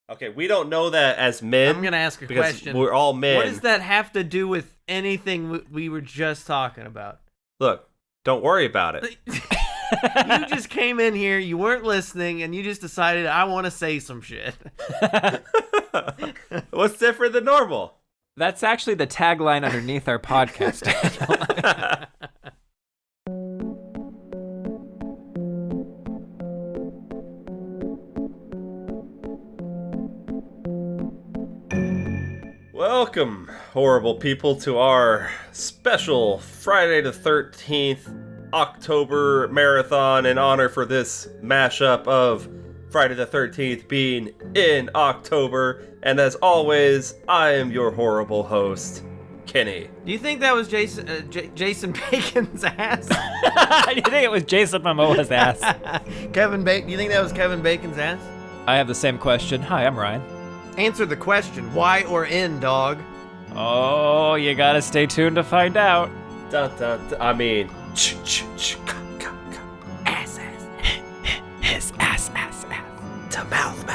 Okay, we don't know that as men. I'm going to ask a because question. We're all men. What does that have to do with anything we were just talking about? Look, don't worry about it. You just came in here, you weren't listening, and you just decided, I want to say some shit. What's different than normal? That's actually the tagline underneath our podcast. Welcome, horrible people, to our special Friday the 13th October marathon in honor for this mashup of Friday the 13th being in October. And as always, I am your horrible host, Kenny. Do you think that was Jason Bacon's ass? Do you think it was Jason Momoa's ass? Kevin Bacon? Do you think that was Kevin Bacon's ass? I have the same question. Hi, I'm Ryan. Answer the question. Why or in, dog? Oh, you gotta stay tuned to find out. Dun, dun, dun. I mean, Ass. His ass. To mouth.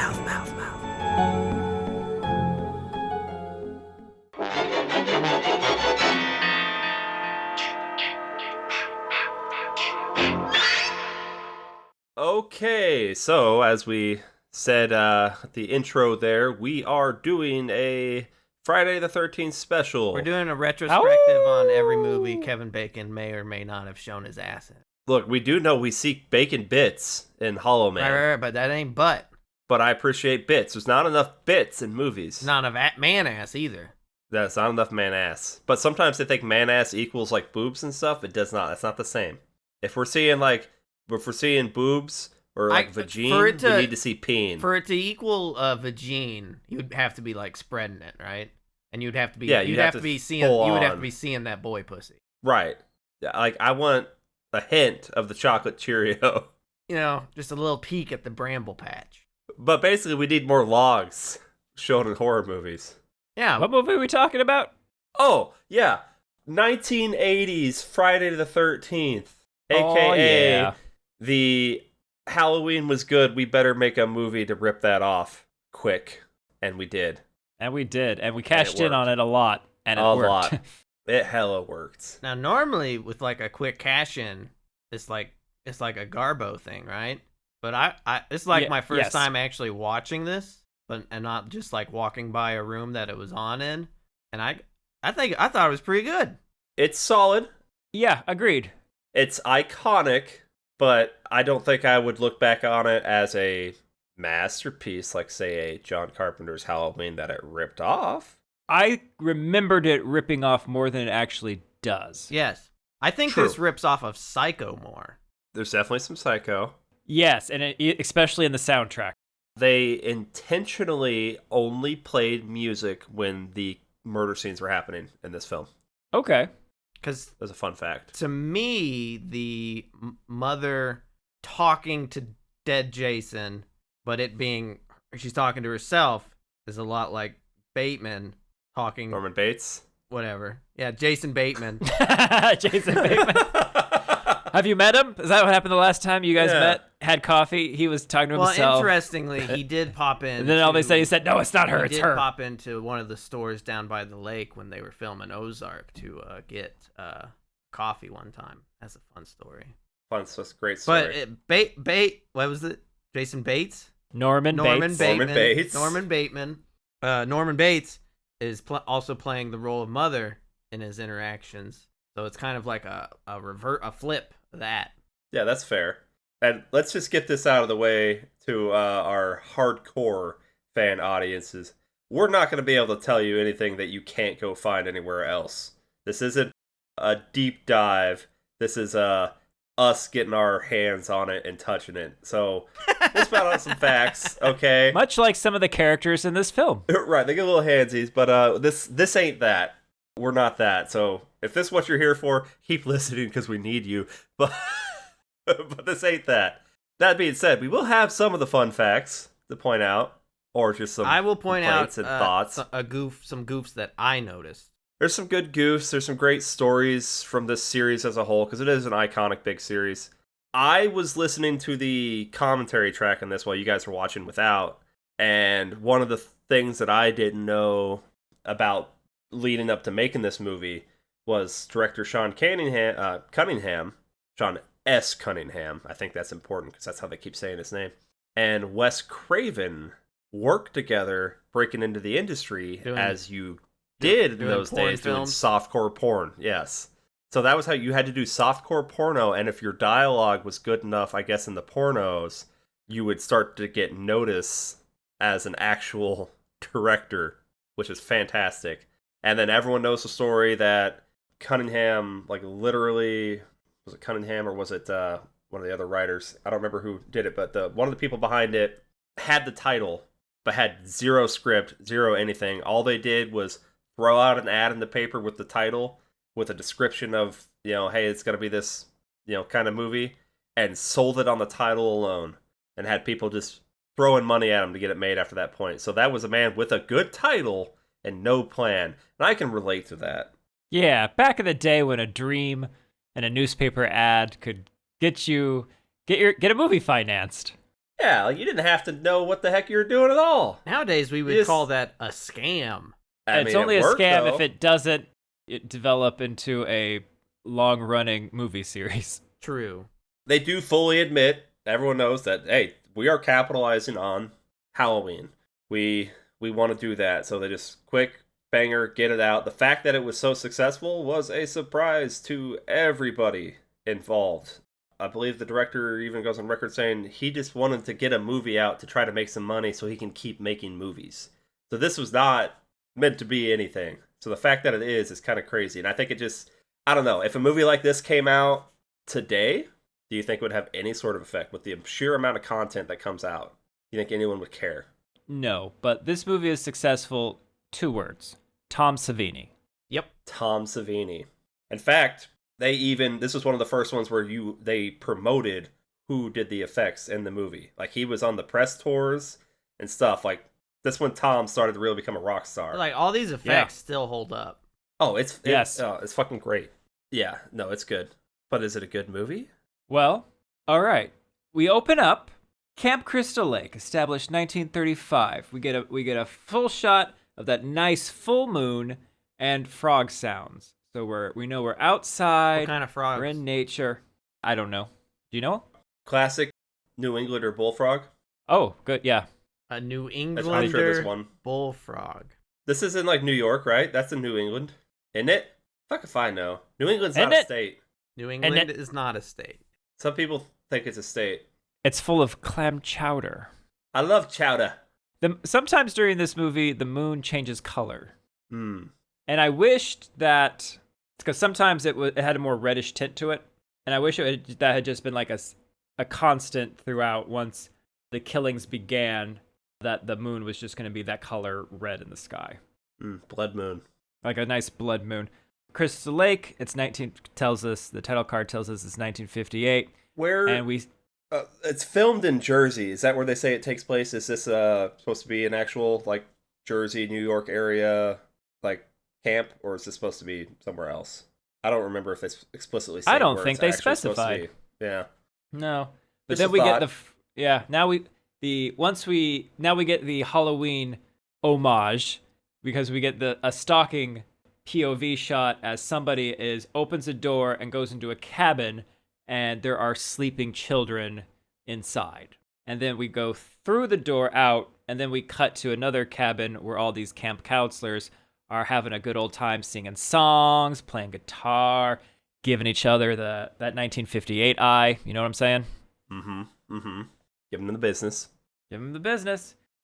Okay, so as we said at the intro there, we are doing a Friday the 13th special. We're doing a retrospective on every movie Kevin Bacon may or may not have shown his ass in. Look, we do know we see bacon bits in Hollow Man. Right, but that ain't butt. But I appreciate bits. There's not enough bits in movies. Not a man ass either. That's not enough man ass. But sometimes they think man ass equals like boobs and stuff. It does not. That's not the same. If we're seeing boobs or like vagine, we need to see peen. For it to equal vagine, you'd have to be like spreading it, right? And you'd have to be you'd have to be seeing that boy pussy. Right. Like I want a hint of the chocolate Cheerio. You know, just a little peek at the bramble patch. But basically we need more logs shown in horror movies. Yeah. What movie are we talking about? Oh, yeah. 1980s Friday the 13th. AKA the Halloween was good, we better make a movie to rip that off quick. And we did. And we did. And we cashed in on it a lot. And it worked. A lot. It hella worked. Now, normally with like a quick cash in, it's like a Garbo thing, right? But it's like my first time actually watching this, and not just like walking by a room that it was on in. And I thought it was pretty good. It's solid. Yeah, agreed. It's iconic, but I don't think I would look back on it as a masterpiece like, say, a John Carpenter's Halloween that it ripped off. I remembered it ripping off more than it actually does. Yes. I think True. This rips off of Psycho more. There's definitely some Psycho. Yes, and especially in the soundtrack. They intentionally only played music when the murder scenes were happening in this film. Okay. Because that's a fun fact. To me, the mother talking to dead Jason, but it being she's talking to herself, is a lot like Bateman talking. Norman Bates? Whatever. Yeah, Jason Bateman. Jason Bateman. Have you met him? Is that what happened the last time you guys met? Had coffee? He was talking to himself. Well, interestingly, he did pop in. And then all they said, he said, no, it's not her, it's her. He did pop into one of the stores down by the lake when they were filming Ozark to get coffee one time. That's a fun story. That's a great story. But what was it? Jason Bates? Norman Bates. Norman Bates is also playing the role of mother in his interactions. So it's kind of like a flip of that. Yeah, that's fair. And let's just get this out of the way to our hardcore fan audiences. We're not going to be able to tell you anything that you can't go find anywhere else. This isn't a deep dive. This is us getting our hands on it and touching it. So let's spout out some facts, okay? Much like some of the characters in this film. Right, they get a little handsies, but this ain't that. We're not that. So if this is what you're here for, keep listening because we need you. But but this ain't that. That being said, we will have some of the fun facts to point out, or just some. I will point out and thoughts. some goofs that I noticed. There's some good goofs. There's some great stories from this series as a whole because it is an iconic big series. I was listening to the commentary track on this while you guys were watching without, And one of the things that I didn't know about leading up to making this movie was director Sean Cunningham, Sean S. Cunningham. I think that's important because that's how they keep saying his name. And Wes Craven worked together, breaking into the industry as you did in those days, doing softcore porn. Yes. So that was how you had to do softcore porno, and if your dialogue was good enough, I guess, in the pornos, you would start to get notice as an actual director, which is fantastic. And then everyone knows the story that Cunningham, like literally, was it Cunningham or was it one of the other writers? I don't remember who did it, but one of the people behind it had the title, but had zero script, zero anything. All they did was throw out an ad in the paper with the title, with a description of, hey, it's going to be this, kind of movie, and sold it on the title alone, and had people just throwing money at him to get it made after that point. So that was a man with a good title and no plan. And I can relate to that. Yeah, back in the day when a dream and a newspaper ad could get a movie financed. Yeah, like you didn't have to know what the heck you were doing at all. Nowadays, we would call that a scam. It's only a scam if it doesn't develop into a long-running movie series. True. They do fully admit, everyone knows that, hey, we are capitalizing on Halloween. We want to do that, so they just quick banger, get it out. The fact that it was so successful was a surprise to everybody involved. I believe the director even goes on record saying he just wanted to get a movie out to try to make some money so he can keep making movies. So this was not meant to be anything. So the fact that it is kind of crazy. And I think I don't know, if a movie like this came out today, do you think it would have any sort of effect with the sheer amount of content that comes out? Do you think anyone would care? No, but this movie is successful. 2 words. Tom Savini. Yep. Tom Savini. In fact, this was one of the first ones where they promoted who did the effects in the movie. Like, he was on the press tours and stuff. Like, that's when Tom started to really become a rock star. Like, all these effects still hold up. Oh, it's fucking great. Yeah, no, it's good. But is it a good movie? Well, all right. We open up Camp Crystal Lake, established 1935. We get a full shot of that nice full moon and frog sounds. So we know we're outside. What kind of frogs? We're in nature. I don't know. Do you know? Classic New Englander bullfrog. Oh, good. Yeah. A New Englander bullfrog. This is in like New York, right? That's in New England, isn't it? Fuck if I know. New England's not a state. New England is not a state. Some people think it's a state. It's full of clam chowder. I love chowder. Sometimes during this movie, the moon changes color. And I wished that, because sometimes it had a more reddish tint to it, and I wish that had just been like a constant throughout once the killings began, that the moon was just going to be that color red in the sky. Blood moon. Like a nice blood moon. Crystal Lake, the title card tells us it's 1958. It's filmed in Jersey. Is that where they say it takes place? Is this supposed to be an actual, like, Jersey, New York area, like, camp? Or is this supposed to be somewhere else? I don't remember if they explicitly say. I don't think they specified. Yeah. No. But then we get now we get the Halloween homage, because we get a stalking POV shot as somebody opens a door and goes into a cabin, and there are sleeping children inside. And then we go through the door out, and then we cut to another cabin where all these camp counselors are having a good old time singing songs, playing guitar, giving each other that 1958 eye. You know what I'm saying? Give them the business.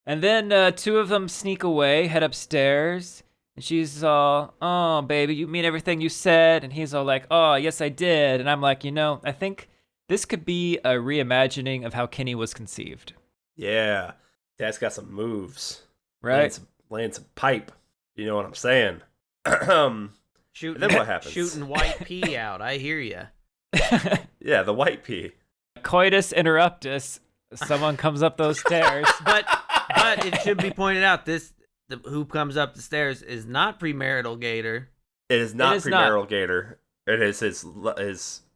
And then 2 of them sneak away, head upstairs. And she's all, "Oh, baby, you mean everything you said?" And he's all like, "Oh, yes, I did." And I'm like, I think this could be a reimagining of how Kinney was conceived. Yeah. Dad's got some moves. Right? Laying some pipe. You know what I'm saying? Then what happens? Shooting white pea out. I hear you. Yeah, the white pea. Coitus interruptus. Someone comes up those stairs. But it should be pointed out, who comes up the stairs is not premarital Gator. It is not premarital Gator. It is his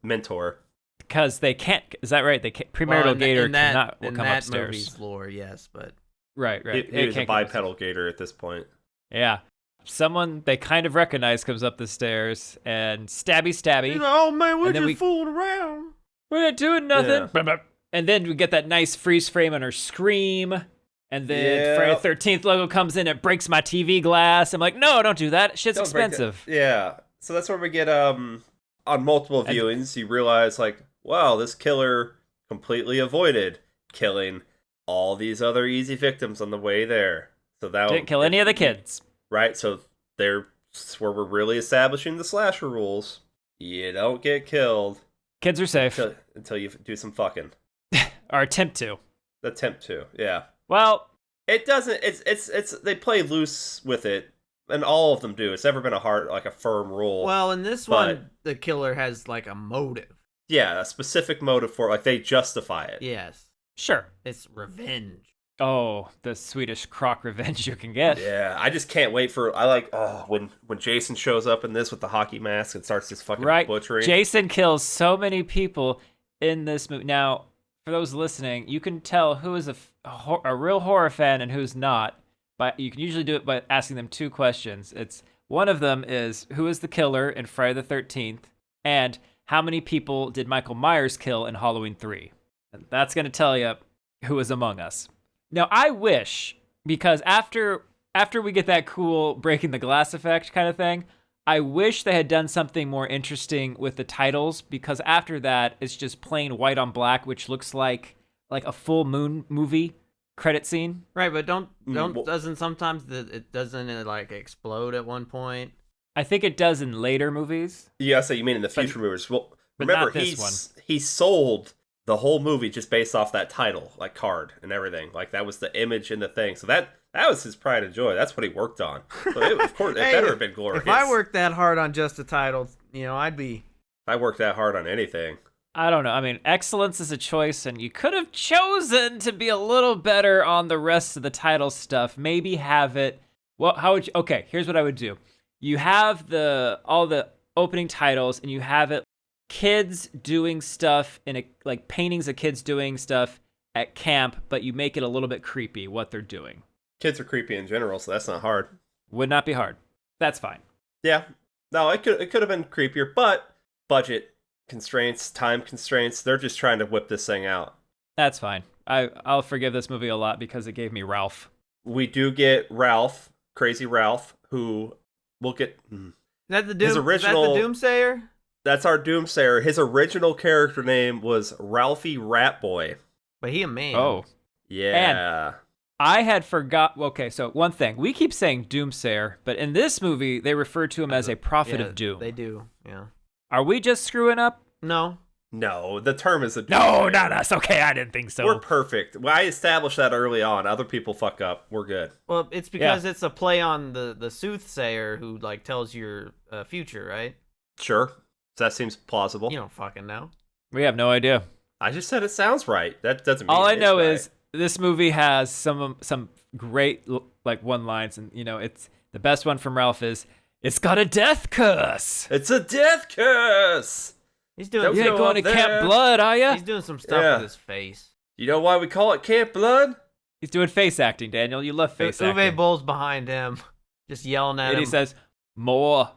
mentor. Because they can't. Is that right? They can't. Premarital Gator cannot come upstairs. In that movie's lore, yes, but Right. He was a bipedal gator at this point. Yeah. Someone they kind of recognize comes up the stairs and stabby. He's like, oh man, we're just fooling around. We're not doing nothing. Yeah. And then we get that nice freeze frame on her scream. And then Friday the 13th logo comes in. It breaks my TV glass. I'm like, no, don't do that. Shit's expensive. Yeah. So that's where we get on multiple viewings. You realize like, wow, this killer completely avoided killing all these other easy victims on the way there. So that didn't kill any of the kids. Right. So that's where we're really establishing the slasher rules. You don't get killed. Kids are safe until you do some fucking. Or attempt to. Yeah. Well, it doesn't. It's they play loose with it, and all of them do. It's never been a firm rule. Well, in this one, the killer has like a motive. Yeah, a specific motive for it. Like they justify it. Yes. Sure. It's revenge. Oh, the Swedish croc revenge you can get. Yeah, I just can't wait for. When Jason shows up in this with the hocky mask and starts this fucking butchering. Jason kills so many people in this movie. Now, for those listening, you can tell who is a real horror fan and who's not. But you can usually do it by asking them two questions. It's one of them is who is the killer in Friday the 13th, and how many people did Michael Myers kill in Halloween 3? And that's going to tell you who is among us. Now, I wish, because after we get that cool breaking the glass effect kind of thing, I wish they had done something more interesting with the titles, because after that, it's just plain white on black, which looks like a full moon movie credit scene. Right, but doesn't sometimes it doesn't like explode at one point? I think it does in later movies. Yeah, so you mean in the future movies. Well, but remember, not this one. He sold the whole movie just based off that title, like card and everything. Like that was the image in the thing. So that was his pride and joy. That's what he worked on. So of course, it better have been glorious. If I worked that hard on just the title, I'd be. I worked that hard on anything. I don't know. I mean, excellence is a choice, and you could have chosen to be a little better on the rest of the title stuff. Maybe have it. Well, how would you? Okay, here's what I would do. You have all the opening titles, and you have it kids doing stuff like paintings of kids doing stuff at camp, but you make it a little bit creepy what they're doing. Kids are creepy in general, so that's not hard. Would not be hard. That's fine. Yeah. No, it could have been creepier, but budget constraints, time constraints, they're just trying to whip this thing out. That's fine. I'll forgive this movie a lot because it gave me Ralph. We do get Ralph, Crazy Ralph, who we'll get. Is that the Doomsayer? That's our Doomsayer. His original character name was Ralphie Ratboy. But he a man. Oh. Yeah. And I had forgot. Okay, so one thing. We keep saying Doomsayer, but in this movie, they refer to him as a prophet of doom. They do, yeah. Are we just screwing up? No. No, the term is a doomsayer. No, not us. Okay, I didn't think so. We're perfect. Well, I established that early on. Other people fuck up. We're good. Well, it's because it's a play on the soothsayer who tells your future, right? Sure. That seemes plausible. You don't fucking know. We have no idea. I just said it sounds right. That doesn't mean all I know right. is this movie has some great one-liners, and it's the best one from Ralph is it's got a death curse. It's a death curse. He's doing. You ain't going to Camp Blood, are ya? He's doing some stuff with his face. You know why we call it Camp Blood? He's doing face acting, Daniel. You love face acting. Uwe Boll's behind him, just yelling at him. And he says, more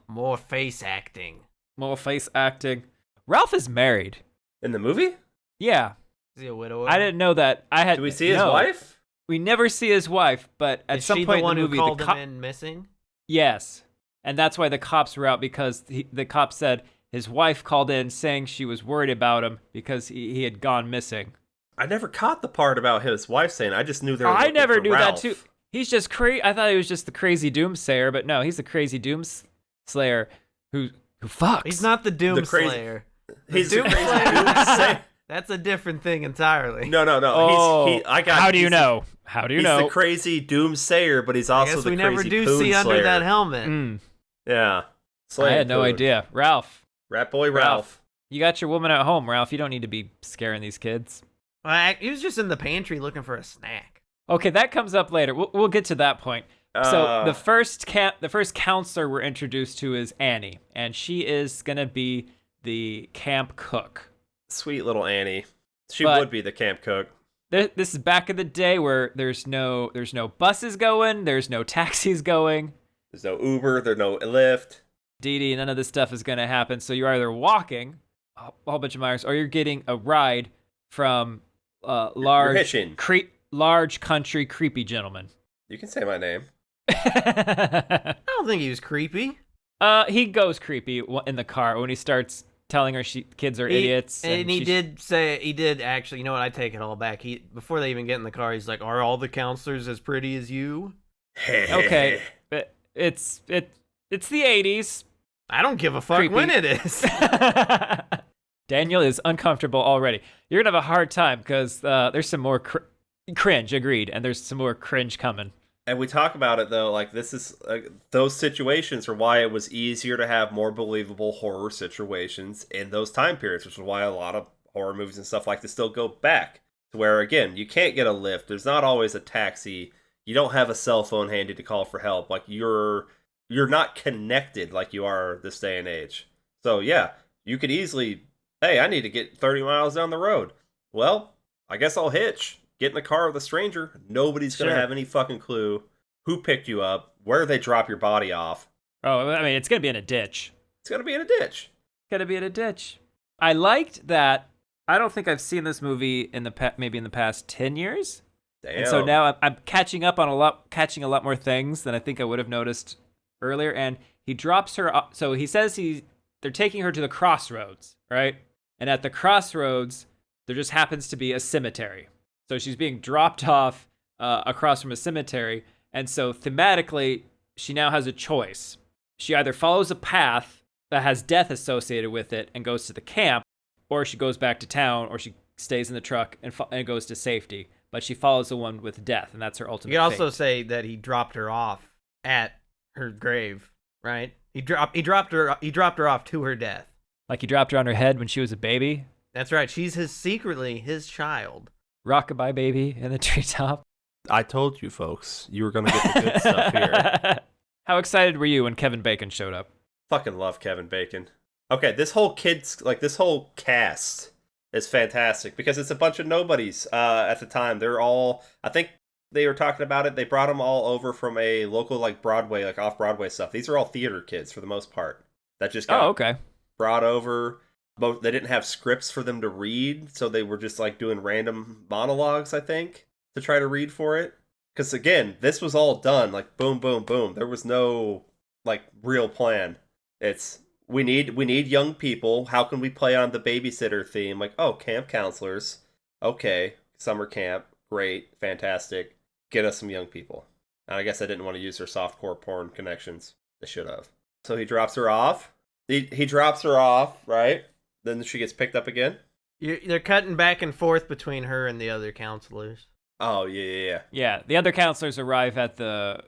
face acting. More face acting. Ralph is married. In the movie? Yeah. Is he a widower? I didn't know that. Do we see his wife? We never see his wife, but at some point in the movie, the one who called him in missing? Yes. And that's why the cops were out, because the cops said his wife called in saying she was worried about him because he had gone missing. I never caught the part about his wife saying. I just knew they were looking I never knew Ralph. that too. He's just crazy. I thought he was just the crazy doomsayer, but no, he's the crazy doomslayer who fucks. He's not the doomslayer. He's the crazy doomsayer. That's a different thing entirely. No. Oh, how do you know? How do you know? He's the crazy doomsayer, but he's also the crazy we never do see under that helmet. Yeah. I had no idea. Ralph. Rat boy Ralph. You got your woman at home, Ralph. You don't need to be scaring these kids. He was just in the pantry looking for a snack. Okay, that comes up later. We'll get to that point. So the first counselor we're introduced to is Annie, and she is gonna be the camp cook. Sweet little Annie. She would be the camp cook. This is back in the day where there's no buses going, there's no taxis going. There's no Uber, there's no Lyft. Didi, none of this stuff is going to happen. So you're either walking a whole bunch of miles, or you're getting a ride from large country creepy gentleman. You can say my name. I don't think he was creepy. He goes creepy in the car when he starts telling her kids are idiots. And he did actually, you know what, I take it all back. Before they even get in the car, he's like, "Are all the counselors as pretty as you?" Okay, but it's the 80s. I don't give a fuck creepy. When it is. Daniel is uncomfortable already. You're gonna have a hard time because there's some more cringe, agreed, and there's some more cringe coming. And we talk about it, though, like, this is, those situations are why it was easier to have more believable horror situations in those time periods, which is why a lot of horror movies and stuff like this still go back to where, again, you can't get a lift. There's not always a taxi. You don't have a cell phone handy to call for help. Like, you're not connected like you are this day and age. So, yeah, you could easily, hey, I need to get 30 miles down the road. Well, I guess I'll hitch. Get in the car with a stranger. Nobody's going to have any fucking clue who picked you up, where they drop your body off. Oh, I mean, it's going to be in a ditch. It's going to be in a ditch. Going to be in a ditch. I liked that. I don't think I've seen this movie maybe in the past 10 years. Damn. And so now I'm catching up on catching a lot more things than I think I would have noticed earlier. And he drops her. So he says they're taking her to the crossroads, right? And at the crossroads, there just happens to be a cemetery. So she's being dropped off across from a cemetery. And so thematically, she now has a choice. She either follows a path that has death associated with it and goes to the camp, or she goes back to town, or she stays in the truck and goes to safety. But she follows the one with death, and that's her ultimate You could fate. also say that he dropped her off at her grave, right? He dropped her off to her death. Like he dropped her on her head when she was a baby? That's right. She's secretly his child. Rockabye baby in the treetop. I told you folks, you were going to get the good stuff here. How excited were you when Kevin Bacon showed up? Fucking love Kevin Bacon. Okay, this whole cast is fantastic because it's a bunch of nobodies at the time. They're all, I think they were talking about it, they brought them all over from a local, like, Broadway, like, off-Broadway stuff. These are all theater kids for the most part. That just got brought over. Both, they didn't have scripts for them to read, so they were just, like, doing random monologues, I think, to try to read for it. Because, again, this was all done, like, boom, boom, boom. There was no, like, real plan. It's, we need young people. How can we play on the babysitter theme? Like, oh, camp counselors. Okay, summer camp. Great, fantastic. Get us some young people. And I guess I didn't want to use her softcore porn connections. I should have. So he drops her off. He drops her off, right? Then she gets picked up again. They're cutting back and forth between her and the other counselors. Oh, yeah. Yeah, the other counselors arrive at the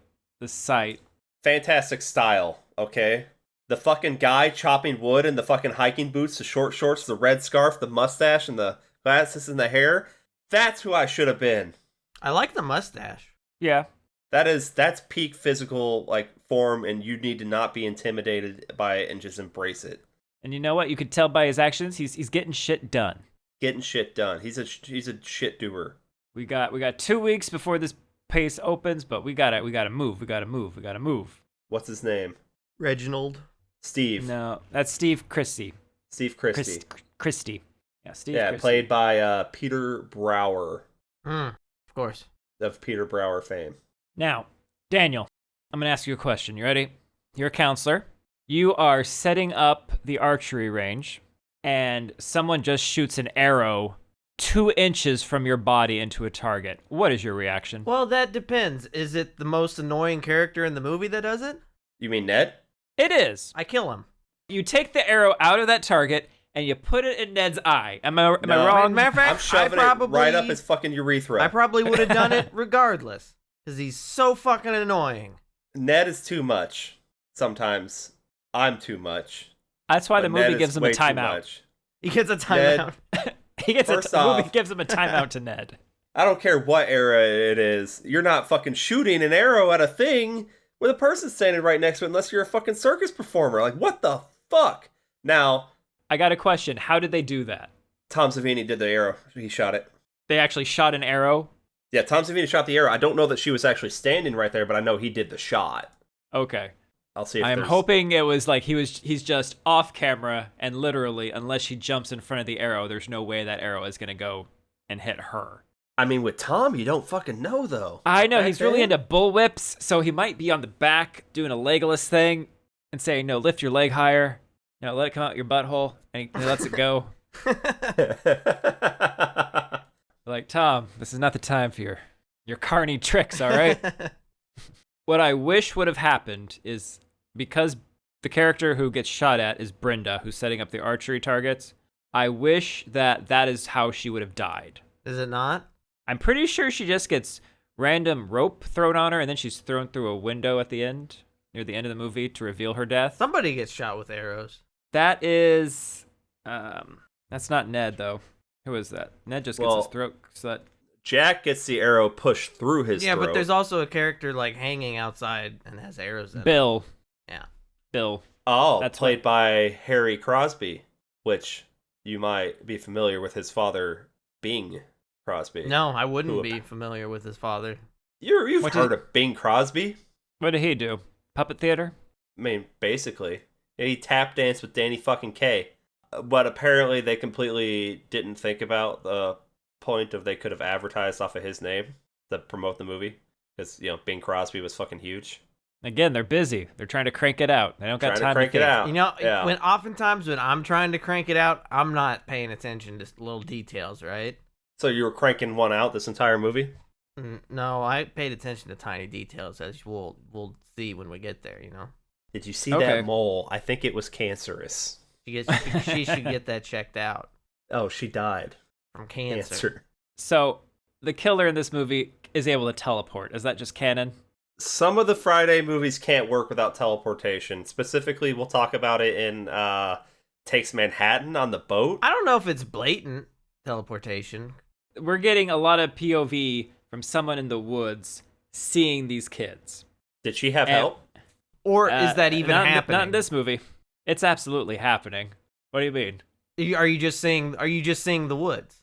site. Fantastic style, okay? The fucking guy chopping wood in the fucking hiking boots, the short shorts, the red scarf, the mustache, and the glasses and the hair. That's who I should have been. I like the mustache. Yeah. That's peak physical, like, form, and you need to not be intimidated by it and just embrace it. And you know what? You could tell by his actions, he's getting shit done. Getting shit done. He's a shit doer. We got 2 weeks before this place opens, but we gotta move. What's his name? Reginald. Steve. No, that's Steve Christie. Steve Christie. Christie. Yeah, Steve. Yeah, Christie. played by Peter Brower. Of course. Of Peter Brower fame. Now, Daniel, I'm gonna ask you a question. You ready? You're a counselor. You are setting up the archery range, and someone just shoots an arrow 2 inches from your body into a target. What is your reaction? Well, that depends. Is it the most annoying character in the movie that does it? You mean Ned? It is. I kill him. You take the arrow out of that target and you put it in Ned's eye. Am I wrong? Matter of fact, I'm shoving it right up his fucking urethra. I probably would have done it regardless, because he's so fucking annoying. Ned is too much. Sometimes I'm too much. That's why the movie gives him a timeout. He gets a timeout. The movie gives him a timeout to Ned. I don't care what era it is. You're not fucking shooting an arrow at a thing with a person standing right next to it unless you're a fucking circus performer. Like, what the fuck? Now, I got a question. How did they do that? Tom Savini did the arrow. He shot it. They actually shot an arrow? Yeah, Tom Savini shot the arrow. I don't know that she was actually standing right there, but I know he did the shot. Okay. I'll see if I'm hoping it was like he's just off camera, and literally, unless she jumps in front of the arrow, there's no way that arrow is going to go and hit her. I mean, with Tom, you don't fucking know, though. I know, he's really into bullwhips, so he might be on the back doing a Legolas thing and saying, no, lift your leg higher. No, let it come out your butthole, and he lets it go. Like, Tom, this is not the time for your carny tricks, all right? What I wish would have happened is, because the character who gets shot at is Brenda, who's setting up the archery targets, I wish that is how she would have died. Is it not? I'm pretty sure she just gets random rope thrown on her, and then she's thrown through a window at the end, near the end of the movie, to reveal her death. Somebody gets shot with arrows. That is... that's not Ned, though. Who is that? Ned just gets his throat slit. Jack gets the arrow pushed through his throat. Yeah, but there's also a character like hanging outside and has arrows in Bill. it. Yeah. Bill. Oh, that's played by Harry Crosby, which you might be familiar with his father, Bing Crosby. No, I wouldn't be familiar with his father. You've heard of Bing Crosby? What did he do? Puppet theater? I mean, basically. He tap danced with Danny fucking Kaye. But apparently they completely didn't think about the point of they could have advertised off of his name to promote the movie. Because, Bing Crosby was fucking huge. Again, they're busy. They're trying to crank it out. They don't got time to crank it out. Oftentimes when I'm trying to crank it out, I'm not paying attention to little details, right? So you were cranking one out this entire movie? No, I paid attention to tiny details, as we'll see when we get there, Did you see that mole? I think it was cancerous. She should get that checked out. Oh, she died. From cancer. So, the killer in this movie is able to teleport. Is that just canon? Some of the Friday movies can't work without teleportation. Specifically, we'll talk about it in Takes Manhattan on the boat. I don't know if it's blatant teleportation. We're getting a lot of POV from someone in the woods seeing these kids. Did she have help? Or is that even happening? Not in this movie. It's absolutely happening. What do you mean? Are you just seeing the woods?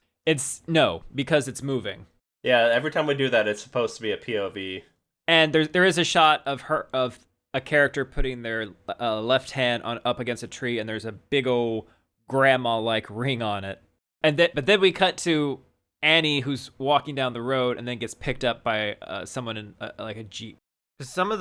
No, because it's moving. Yeah, every time we do that, it's supposed to be a POV. And there is a shot of a character putting their left hand up against a tree, and there's a big old grandma-like ring on it. But then we cut to Annie, who's walking down the road, and then gets picked up by someone in like a jeep. Some of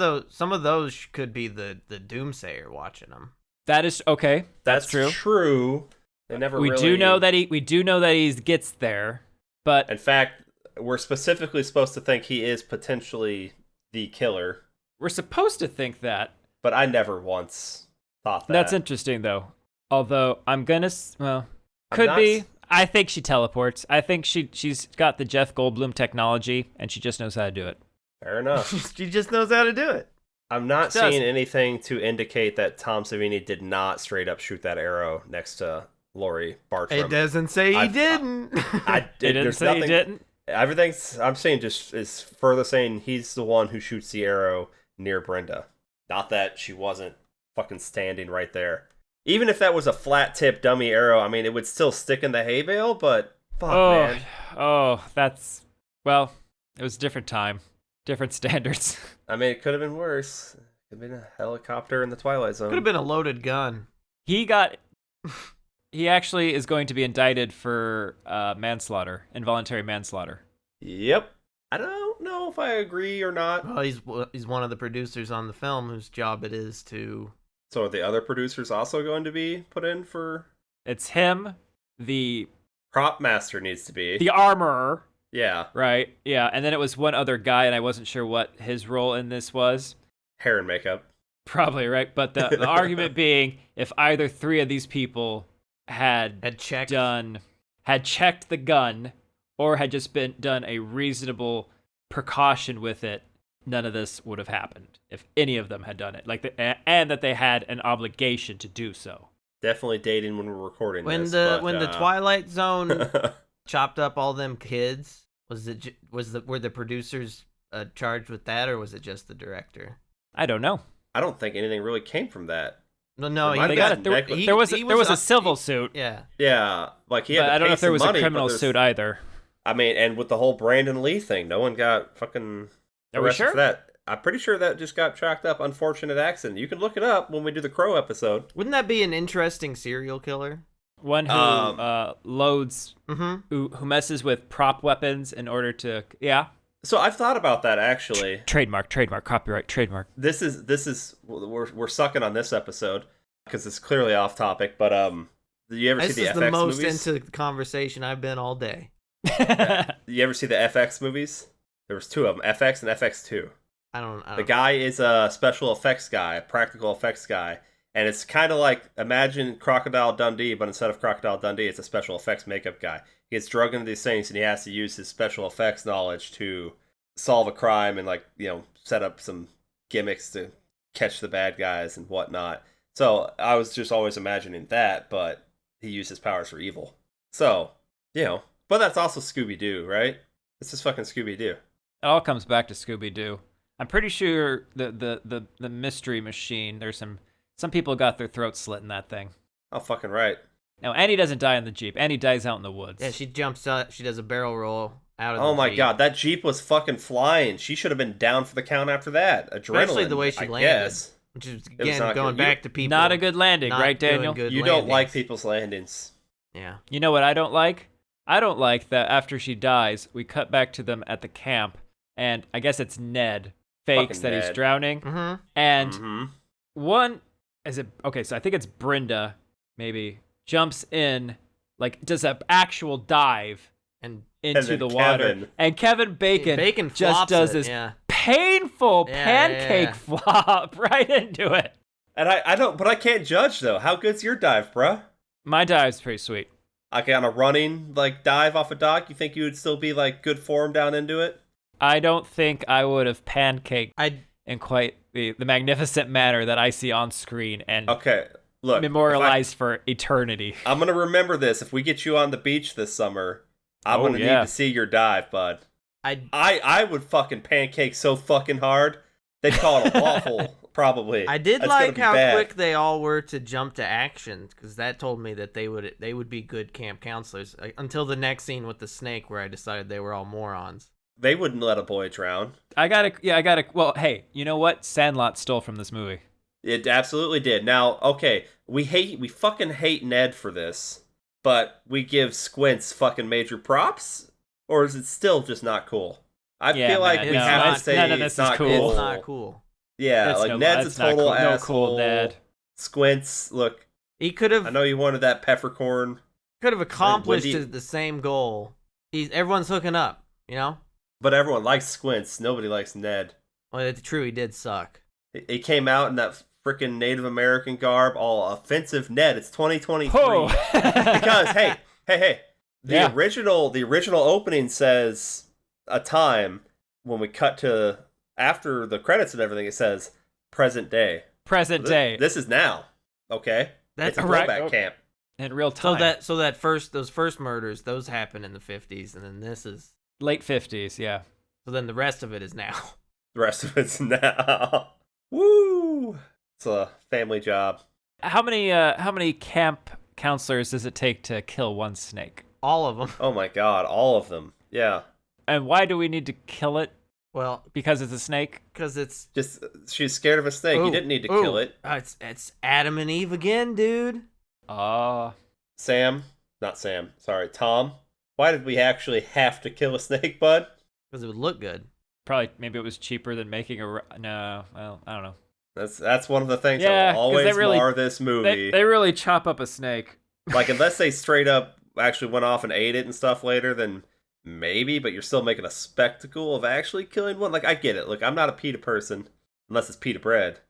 those could be the doomsayer watching them. That is okay. That's true. True. They never. We do know that he gets there, but in fact, we're specifically supposed to think he is potentially the killer. We're supposed to think that, but I never once thought that. That's interesting, though. Although could be. I think she teleports. I think she's got the Jeff Goldblum technology, and she just knows how to do it. Fair enough. She just knows how to do it. I'm not seeing anything to indicate that Tom Savini did not straight up shoot that arrow next to Laurie Bartram. It doesn't say he didn't. It didn't say he didn't. Everything I'm saying just is further saying he's the one who shoots the arrow near Brenda. Not that she wasn't fucking standing right there. Even if that was a flat tip dummy arrow, I mean, it would still stick in the hay bale, but fuck, man. Oh, it was a different time. Different standards. I mean, it could have been worse. It could have been a helicopter in the Twilight Zone. Could have been a loaded gun. He actually is going to be indicted for manslaughter, involuntary manslaughter. Yep. I don't know if I agree or not. Well, he's one of the producers on the film whose job it is to... So are the other producers also going to be put in for... It's him, the... Prop master needs to be. The armorer. Yeah. Right, yeah. And then it was one other guy, and I wasn't sure what his role in this was. Hair and makeup. Probably, right? But the argument being, if either three of these people had checked the gun, or had just done a reasonable precaution with it, none of this would have happened. If any of them had done it. And that they had an obligation to do so. Definitely dating when we're recording this. When the Twilight Zone... chopped up all them kids. Were the producers charged with that, or was it just the director? I don't know. I don't think anything really came from that. No, there was a civil suit. Yeah. Yeah, like he had. But I don't know if there was a criminal suit either. I mean, and with the whole Brandon Lee thing, no one got fucking arrested for that. I'm pretty sure that just got chalked up unfortunate accident. You can look it up when we do the Crow episode. Wouldn't that be an interesting serial killer? One who loads, who messes with prop weapons in order to, So I've thought about that actually. Trademark, copyright, trademark. This is we're sucking on this episode because it's clearly off topic. But do you ever see the FX movies? This is the most into the conversation I've been all day. You ever see the FX movies? There was 2 of them, FX and FX2. I don't. The guy is a special effects guy, a practical effects guy, and it's kind of like imagine Crocodile Dundee, but instead of Crocodile Dundee, it's a special effects makeup guy. He gets drugged into these things, and he has to use his special effects knowledge to solve a crime and set up some gimmicks to catch the bad guys and whatnot. So I was just always imagining that, but he used his powers for evil. So but that's also Scooby-Doo, right? It's just fucking Scooby-Doo. It all comes back to Scooby-Doo. I'm pretty sure the mystery machine, there's some people got their throats slit in that thing. Oh, fucking right. No, Annie doesn't die in the Jeep. Annie dies out in the woods. Yeah, she jumps out. She does a barrel roll out of the Jeep. Oh my god, that Jeep was fucking flying. She should have been down for the count after that. Adrenaline. Especially the way she landed. Guess. Which is, again, going back to people. Not a good landing, right, Daniel? You don't like people's landings. Yeah. You know what I don't like? I don't like that after she dies, we cut back to them at the camp, and I guess it's Ned fakes that he's drowning. Mm-hmm. And one, so I think it's Brenda, maybe, jumps in, does an actual dive and into the water. And Kevin Bacon just does this painful pancake flop right into it. And I can't judge, though. How good's your dive, bruh? My dive's pretty sweet. Okay, on a running, dive off a dock, you think you would still be, good form down into it? I don't think I would have pancaked in quite the magnificent manner that I see on screen and look, memorialized for eternity. I'm going to remember this. If we get you on the beach this summer, I'm going to need to see your dive, bud. I would fucking pancake so fucking hard, they'd call it a waffle, probably. I did like how quick they all were to jump to action, because that told me that they would be good camp counselors, until the next scene with the snake where I decided they were all morons. They wouldn't let a boy drown. Well, hey, you know what? Sandlot stole from this movie. It absolutely did. Now, okay, we fucking hate Ned for this, but we give Squints fucking major props? Or is it still just not cool? I feel like we have to say none of this it's not cool. cool. It's not cool. Yeah, Ned's a total asshole. No cool, Ned. Squints, look. He could have. I know you wanted that peppercorn. Could have accomplished the same goal. Everyone's hooking up, you know? But everyone likes Squints. Nobody likes Ned. Well, it's true. He did suck. He came out in that freaking Native American garb, all offensive Ned. It's 2023. Oh. Because hey. The original opening says a time when we cut to after the credits and everything. It says present day. Day. This is now. Okay. That's it's a throwback camp. In real time. So those first murders, those happened in the 50s, and then this is late 50s, yeah. So then the rest of it is now. The rest of it's now. Woo! It's a family job. How many camp counselors does it take to kill one snake? All of them. Oh my god, all of them. Yeah. And why do we need to kill it? Well, because it's a snake? Because it's just she's scared of a snake. You didn't need to kill it. It's Adam and Eve again, dude. Not Sam. Sorry, Tom. Why did we actually have to kill a snake, bud? Because it would look good. Maybe it was cheaper than making no. Well, I don't know. That's one of the things that will always mar this movie. They really chop up a snake. Unless they straight up actually went off and ate it and stuff later, then maybe. But you're still making a spectacle of actually killing one. I get it. Look, I'm not a pita person unless it's pita bread.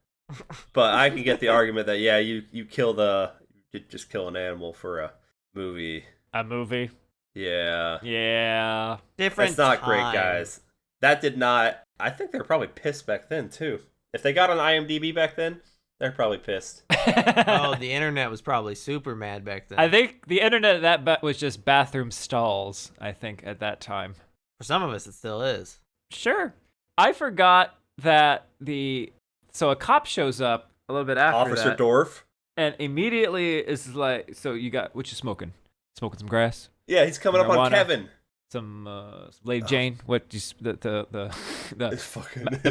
But I can get the argument that you just kill an animal for a movie. A movie. Yeah. Yeah. Different. It's not great, guys. That did not. I think they were probably pissed back then too. If they got on IMDb back then, they're probably pissed. The internet was probably super mad back then. I think the internet was just bathroom stalls, I think, at that time. For some of us, it still is. Sure. I forgot that so a cop shows up a little bit after Officer that, Dorf. And immediately is like, so you got, what you smoking? Smoking some grass? Yeah, he's coming up on Kevin. Lady Jane. What the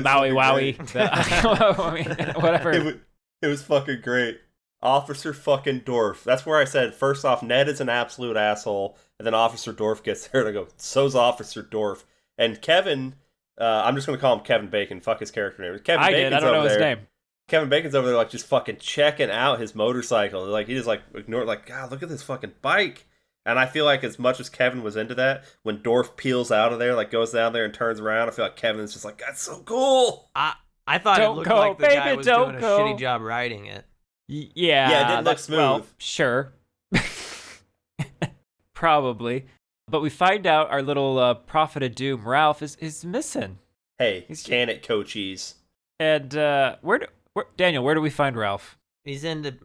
Maui Wowie. I mean, whatever. It was fucking great. Officer fucking Dorf. That's where I said, first off, Ned is an absolute asshole, and then Officer Dorf gets there, and I go, so's Officer Dorf. And Kevin, I'm just going to call him Kevin Bacon. Fuck his character name. Kevin Bacon's I don't know his name. Kevin Bacon's over there, like, just fucking checking out his motorcycle. Like, he just, like, ignored, like, God, look at this fucking bike. And I feel like as much as Kevin was into that, when Dorf peels out of there, like, goes down there and turns around, I feel like Kevin's just like, that's so cool. I thought it looked like the guy was doing a shitty job riding it. Yeah, it didn't look smooth. Well, sure. Probably. But we find out our little prophet of doom, Ralph, is missing. Hey, can it, coachies. And Daniel, where do we find Ralph? He's in the...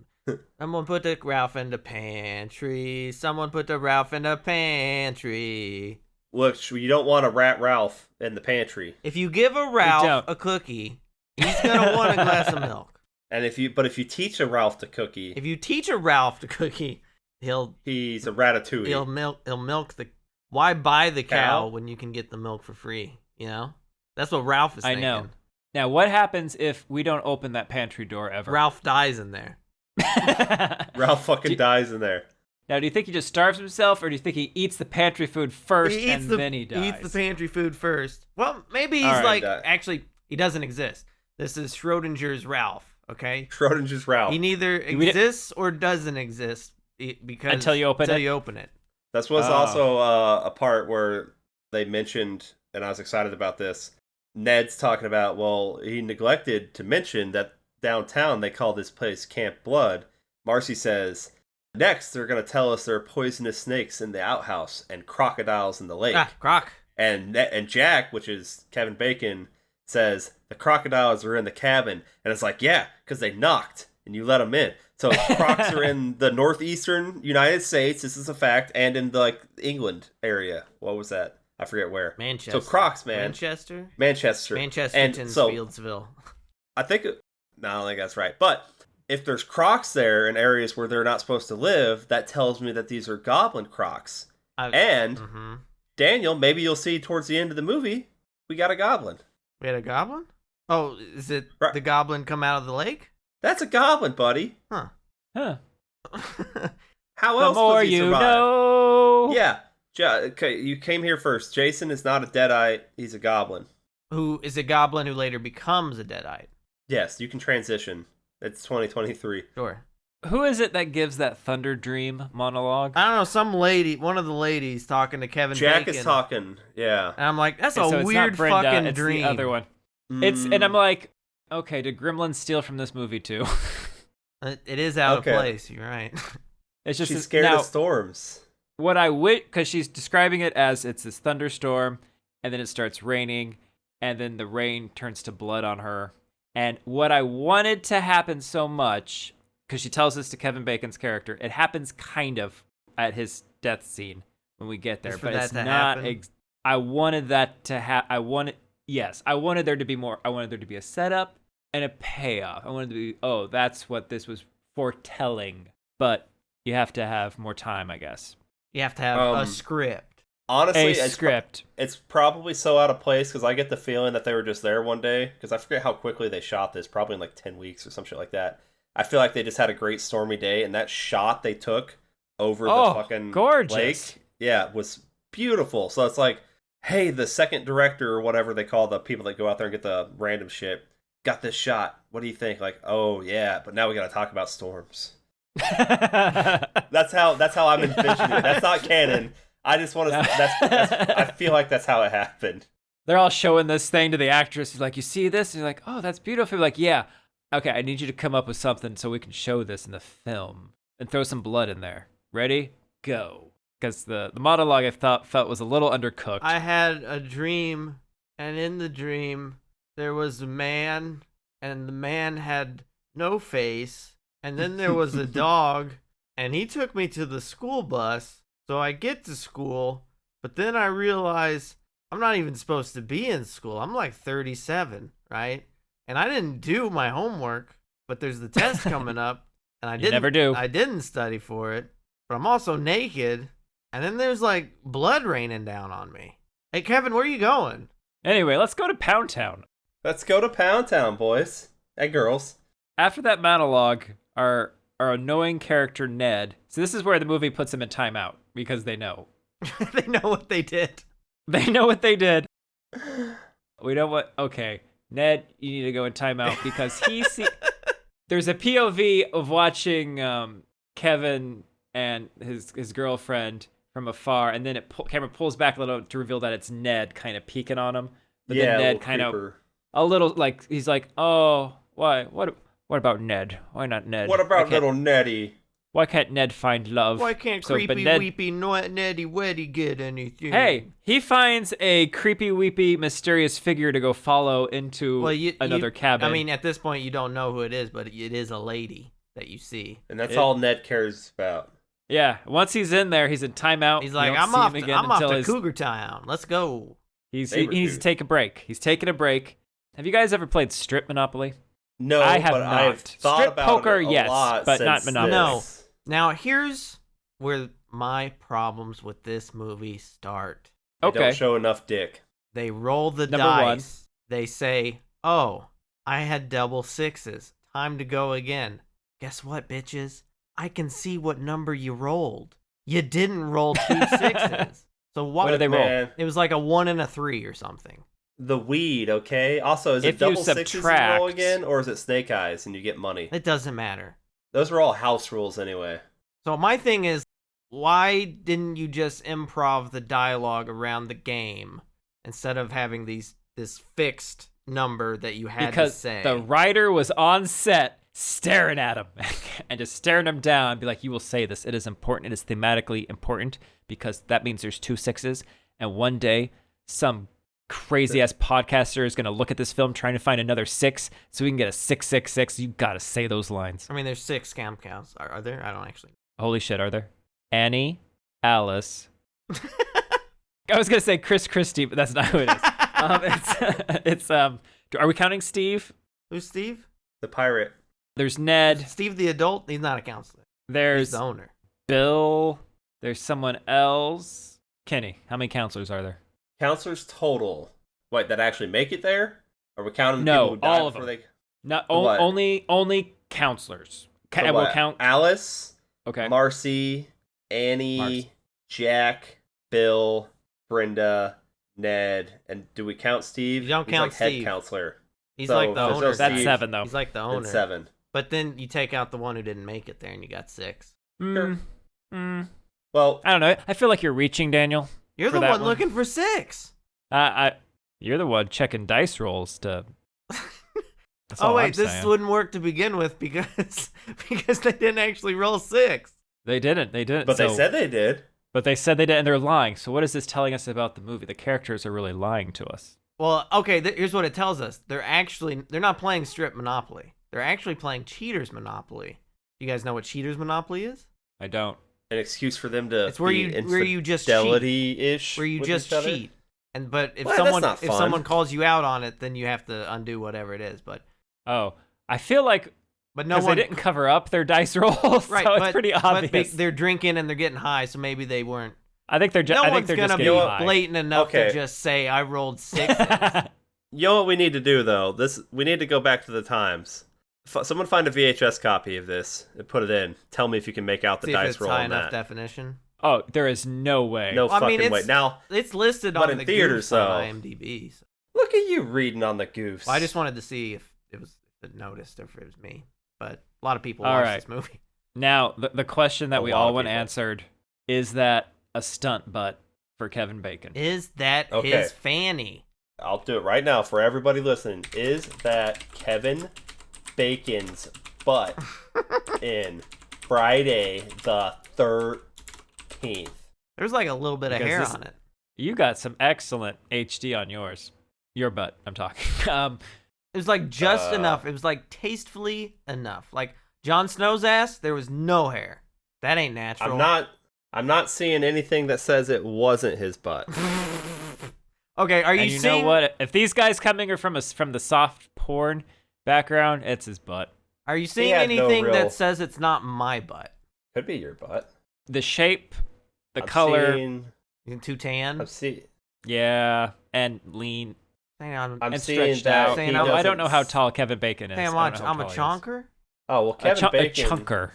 Someone put the Ralph in the pantry. Someone put the Ralph in the pantry. Look, you don't want a rat Ralph in the pantry. If you give a Ralph a cookie, he's gonna want a glass of milk. And if you teach a Ralph to cookie, he's a ratatouille. He'll milk the. Why buy the cow when you can get the milk for free? You know, that's what Ralph is thinking. I know. Now, what happens if we don't open that pantry door ever? Ralph dies in there. Ralph fucking dies in there. Now, do you think he just starves himself, or do you think he eats the pantry food first then he dies? He eats the pantry food first. Well, maybe he's actually, he doesn't exist. This is Schrodinger's Ralph. Okay, Schrodinger's Ralph. He neither exists or doesn't exist because until you open it. This was also a part where they mentioned, and I was excited about this. Ned's talking about, well, he neglected to mention that downtown they call this place Camp Blood. Marcy says, next they're going to tell us there are poisonous snakes in the outhouse and crocodiles in the lake. Croc. And Jack, which is Kevin Bacon, says the crocodiles are in the cabin, and it's like, yeah, because they knocked and you let them in. So crocs are in the northeastern United States. This is a fact, and in the England area. What was that? I forget where. Manchester. So crocs, man. Manchester. And so, Fieldsville. I don't think that's right. But if there's crocs there in areas where they're not supposed to live, that tells me that these are goblin crocs. Daniel, maybe you'll see towards the end of the movie, we got a goblin. We had a goblin? Oh, is it the goblin come out of the lake? That's a goblin, buddy. Huh. How else does he survive? Know. Yeah. Okay, you came here first. Jason is not a deadite. He's a goblin. Who is a goblin who later becomes a deadite. Yes, you can transition. It's 2023. Sure. Who is it that gives that Thunder Dream monologue? I don't know, some lady, one of the ladies talking to Kevin Jack Bacon. is talking, yeah. And I'm like, that's a so weird fucking it's dream. The other one. And I'm like, okay, did Gremlins steal from this movie too? It is out of place, you're right. It's just she's scared of storms. What I would, because she's describing it as it's this thunderstorm, and then it starts raining, and then the rain turns to blood on her. And what I wanted to happen so much, because she tells this to Kevin Bacon's character, it happens kind of at his death scene when we get there, but it's not. I wanted that to happen. I wanted there to be more. I wanted there to be a setup and a payoff. I wanted to be, oh, that's what this was foretelling. But you have to have more time, I guess. You have to have a script. Honestly, it's probably so out of place because I get the feeling that they were just there one day, because I forget how quickly they shot this, probably in like 10 weeks or some shit like that. I feel like they just had a great stormy day, and that shot they took over the fucking gorgeous lake, was beautiful. So it's like, hey, the second director or whatever they call the people that go out there and get the random shit, got this shot. What do you think? Like, oh yeah, but now we got to talk about storms. That's how I'm envisioning it. That's not canon. I just want to. I feel like that's how it happened. They're all showing this thing to the actress. He's like, "You see this?" And you're like, "Oh, that's beautiful." You're like, "Yeah, okay. I need you to come up with something so we can show this in the film and throw some blood in there. Ready? Go." Because the monologue I felt was a little undercooked. I had a dream, and in the dream there was a man, and the man had no face, and then there was a dog, and he took me to the school bus. So I get to school, but then I realize I'm not even supposed to be in school. I'm like 37, right? And I didn't do my homework, but there's the test coming up, and I didn't study for it. But I'm also naked, And then there's like blood raining down on me. Hey, Kevin, where are you going? Anyway, let's go to Pound Town. Let's go to Pound Town, boys and girls. After that monologue, our annoying character Ned. So this is where the movie puts him in timeout because they know. They know what they did. They know what they did. We know what. Okay, Ned, you need to go in timeout because there's a POV of watching Kevin and his girlfriend from afar, and then camera pulls back a little to reveal that it's Ned kind of peeking on him. But then Ned kind of a little like he's like, oh, why? What about Ned? Why not Ned? What about little Neddy? Why can't Ned find love? Why can't creepy weepy Neddy Weddy get anything? Hey, he finds a creepy weepy mysterious figure to go follow into another cabin. I mean, at this point, you don't know who it is, but it is a lady that you see, and that's all Ned cares about. Yeah, once he's in there, he's in timeout. He's like, I'm off to Cougar Town. Let's go. He needs to take a break. He's taking a break. Have you guys ever played Strip Monopoly? No, I have but not. I've thought Strip about poker, it a yes, lot but not since Monopoly. No. Now, here's where my problems with this movie start. They don't show enough dick. They roll the Number dice. They say, oh, I had double sixes. Time to go again. Guess what, bitches? I can see what number you rolled. You didn't roll 2 sixes. So what did they roll? It was like a 1 and a 3 or something. The weed, okay? Also, is it double sixes you roll again, or is it snake eyes and you get money? It doesn't matter. Those are all house rules anyway. So my thing is, why didn't you just improv the dialogue around the game instead of having this fixed number that you had to say? Because the writer was on set staring at him and just staring him down and be like, you will say this. It is important. It is thematically important because that means there's 2 sixes. And one day, some crazy-ass podcaster is going to look at this film trying to find another 6 so we can get a 666. You got to say those lines. I mean, there's 6 scam counts. Are there? I don't actually know. Holy shit, are there? Annie, Alice. I was going to say Chris Christie, but that's not who it is. Are we counting Steve? Who's Steve? The pirate. There's Ned. Steve the adult? He's not a counselor. There's He's the owner. Bill. There's someone else. Kenny, how many counselors are there? Counselors total. Wait, that actually make it there? Are we counting no, people who died all of them. Not only counselors. So we'll count Alice, okay, Marcy, Annie, Jack, Bill, Brenda, Ned, and do we count Steve? You don't He's count like Steve. Head counselor. He's like the owner. That's 7 though. He's like the owner. That's 7. But then you take out the one who didn't make it there, and you got 6. Sure. Well, I don't know. I feel like you're reaching, Daniel. You're the one looking for 6. You're the one checking dice rolls to. Oh wait, this wouldn't work to begin with because they didn't actually roll 6. They didn't. But they said they did. But they said they did, and they're lying. So what is this telling us about the movie? The characters are really lying to us. Well, okay, here's what it tells us. They're not playing Strip Monopoly. They're actually playing Cheaters Monopoly. You guys know what Cheaters Monopoly is? I don't. An excuse for them to it's where you just cheat. Where you just cheat. But if someone calls you out on it, then you have to undo whatever it is. But I feel like they didn't cover up their dice rolls, right? So it's pretty obvious. But they're drinking and they're getting high, so maybe they weren't. I think they're just. No one's gonna be blatant enough to just say I rolled 6. You know what we need to do though? We need to go back to the times. Someone find a VHS copy of this and put it in. Tell me if you can make out the dice roll high on enough that. definition. Oh, there is no way. No fucking way. Now it's listed on the theaters on IMDb. So. Look at you reading on the goofs. Well, I just wanted to see if it noticed or if it was me. But a lot of people watch this movie. Now the question that we all want answered is that a stunt butt for Kevin Bacon? Is that his fanny? I'll do it right now for everybody listening. Is that Kevin Bacon's butt in Friday the 13th? There's like a little bit of hair on it. You got some excellent HD on yours. Your butt, I'm talking. It was like just enough. It was like tastefully enough. Like Jon Snow's ass, there was no hair. That ain't natural. I'm not seeing anything that says it wasn't his butt. Okay, are you seeing? Know what? If these guys coming are from the soft porn background, it's his butt. Are you seeing anything that says it's not my butt? Could be your butt. The shape The color. Too tan. Yeah, and lean. I'm and seeing stretched that out. I don't know how tall Kevin Bacon is. Hey, I'm a chonker. Oh well, Kevin Bacon. A chunker.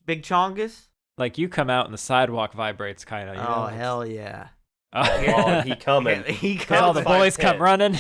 Big chongus. Like you come out and the sidewalk vibrates, kind of. Oh hell yeah! Oh, he coming. He comes. All the boys come running.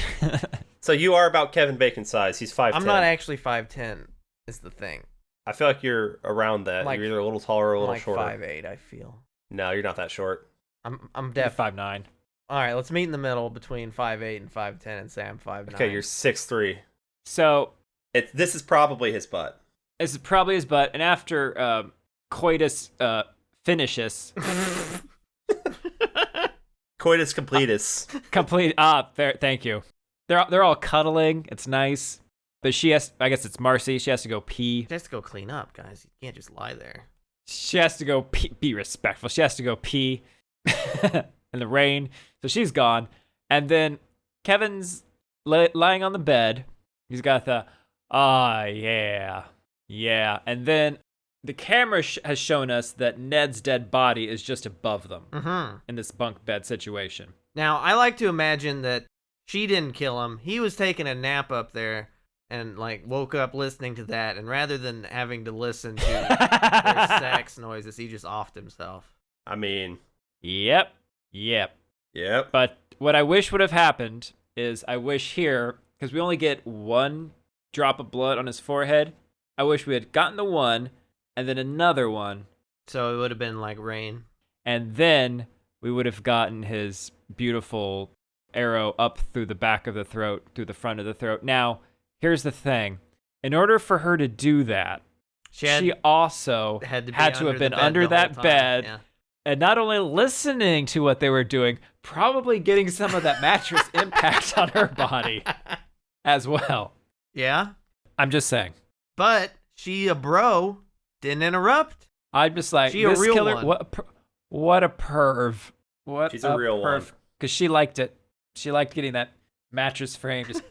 So you are about Kevin Bacon size. He's 5'10". I'm not actually 5'10". Is the thing. I feel like you're around that. You're either a little taller or a little shorter. I'm like 5'8". I feel. No, you're not that short. I'm definitely 5'9". All right, let's meet in the middle between 5'8" and 5'10", and say I'm 5'9". Okay, you're 6'3". So this is probably his butt. This is probably his butt, and after coitus finishes. Coitus completus. Thank you. They're all cuddling. It's nice. But I guess it's Marcy. She has to go pee. She has to go clean up, guys. You can't just lie there. She has to go pee. Be respectful. She has to go pee in the rain. So she's gone. And then Kevin's lying on the bed. He's got the, yeah. And then the camera has shown us that Ned's dead body is just above them in this bunk bed situation. Now, I like to imagine that she didn't kill him. He was taking a nap up there and woke up listening to that. And rather than having to listen to their sex noises, he just offed himself. I mean, Yep. But what I wish would have happened is I wish here, because we only get one drop of blood on his forehead, I wish we had gotten the one and then another one. So it would have been like rain. And then we would have gotten his beautiful arrow up through the back of the throat, through the front of the throat. Now, here's the thing. In order for her to do that, she also had to have been under that bed. Yeah. And not only listening to what they were doing, probably getting some of that mattress impact on her body as well. Yeah? I'm just saying. But she, a bro, didn't interrupt. I'm just like, she this a real killer, one. What a perv. She's a real one. Because she liked it. She liked getting that mattress frame just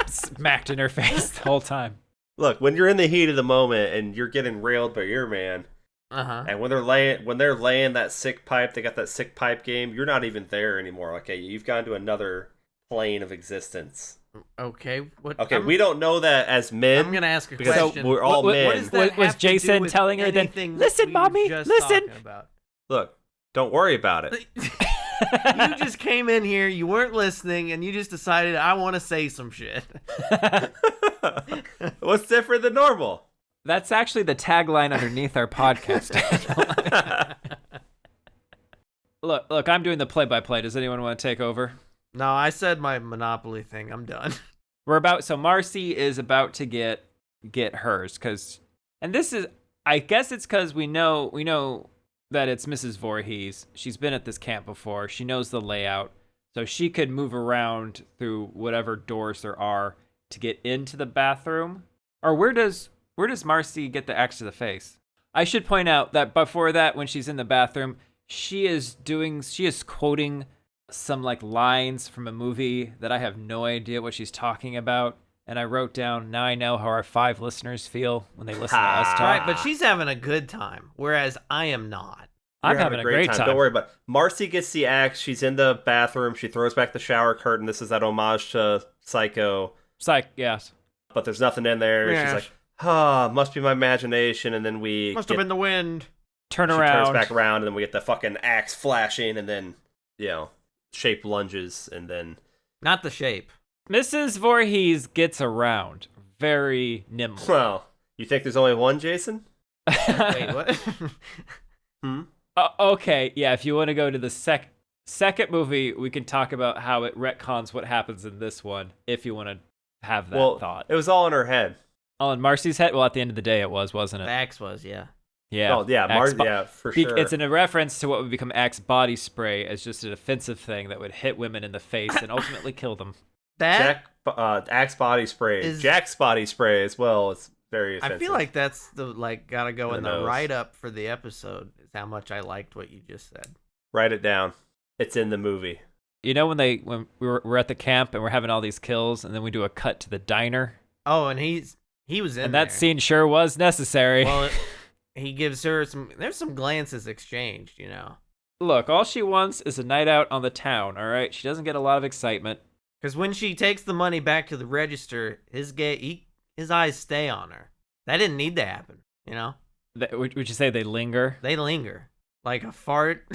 smacked in her face the whole time. Look, when you're in the heat of the moment and you're getting railed by your man, and when they're laying that sick pipe, they got that sick pipe game. You're not even there anymore. Okay, you've gone to another plane of existence. Okay. Okay, we don't know that as men. I'm gonna ask a question. We're all men. Was Jason telling her then? Listen, mommy. Listen. Look, don't worry about it. You just came in here. You weren't listening, and you just decided I want to say some shit. What's different than normal? That's actually the tagline underneath our podcast. Look, I'm doing the play-by-play. Does anyone want to take over? No, I said my Monopoly thing. I'm done. So Marcy is about to get hers, and this is, I guess it's because we know that it's Mrs. Voorhees. She's been at this camp before. She knows the layout, so she could move around through whatever doors there are to get into the bathroom. Or where does Marcy get the axe to the face? I should point out that before that, when she's in the bathroom, she is quoting some lines from a movie that I have no idea what she's talking about. And I wrote down, now I know how our 5 listeners feel when they listen to us talk. Right, but she's having a good time, whereas I am not. I'm having a great time. Don't worry about it. Marcy gets the axe. She's in the bathroom. She throws back the shower curtain. This is that homage to Psycho. Yes. But there's nothing in there. Yes. She's like, must be my imagination. And then must have been the wind. Turns back around, and then we get the fucking axe flashing, and then, shape lunges, and then... Not the shape. Mrs. Voorhees gets around very nimble. Well, you think there's only one Jason? Wait, what? Okay, yeah, if you want to go to the second movie, we can talk about how it retcons what happens in this one, if you want to have that thought. It was all in her head. All in Marcy's head? Well, at the end of the day, it was, wasn't it? The axe was, yeah. Yeah. Oh, yeah, for sure. It's in a reference to what would become Axe body spray as just an offensive thing that would hit women in the face and ultimately kill them. Axe body spray. Jack's body spray as well. It's very offensive. I feel like that's gotta go in the write-up for the episode, is how much I liked what you just said. Write it down. It's in the movie. You know when we're at the camp and we're having all these kills, and then we do a cut to the diner? Oh, and he was in and there. That scene sure was necessary. Well, he gives her there's some glances exchanged, look, all she wants is a night out on the town, all right? She doesn't get a lot of excitement. Because when she takes the money back to the register, his eyes stay on her. That didn't need to happen, you know? Would you say they linger? They linger. Like a fart.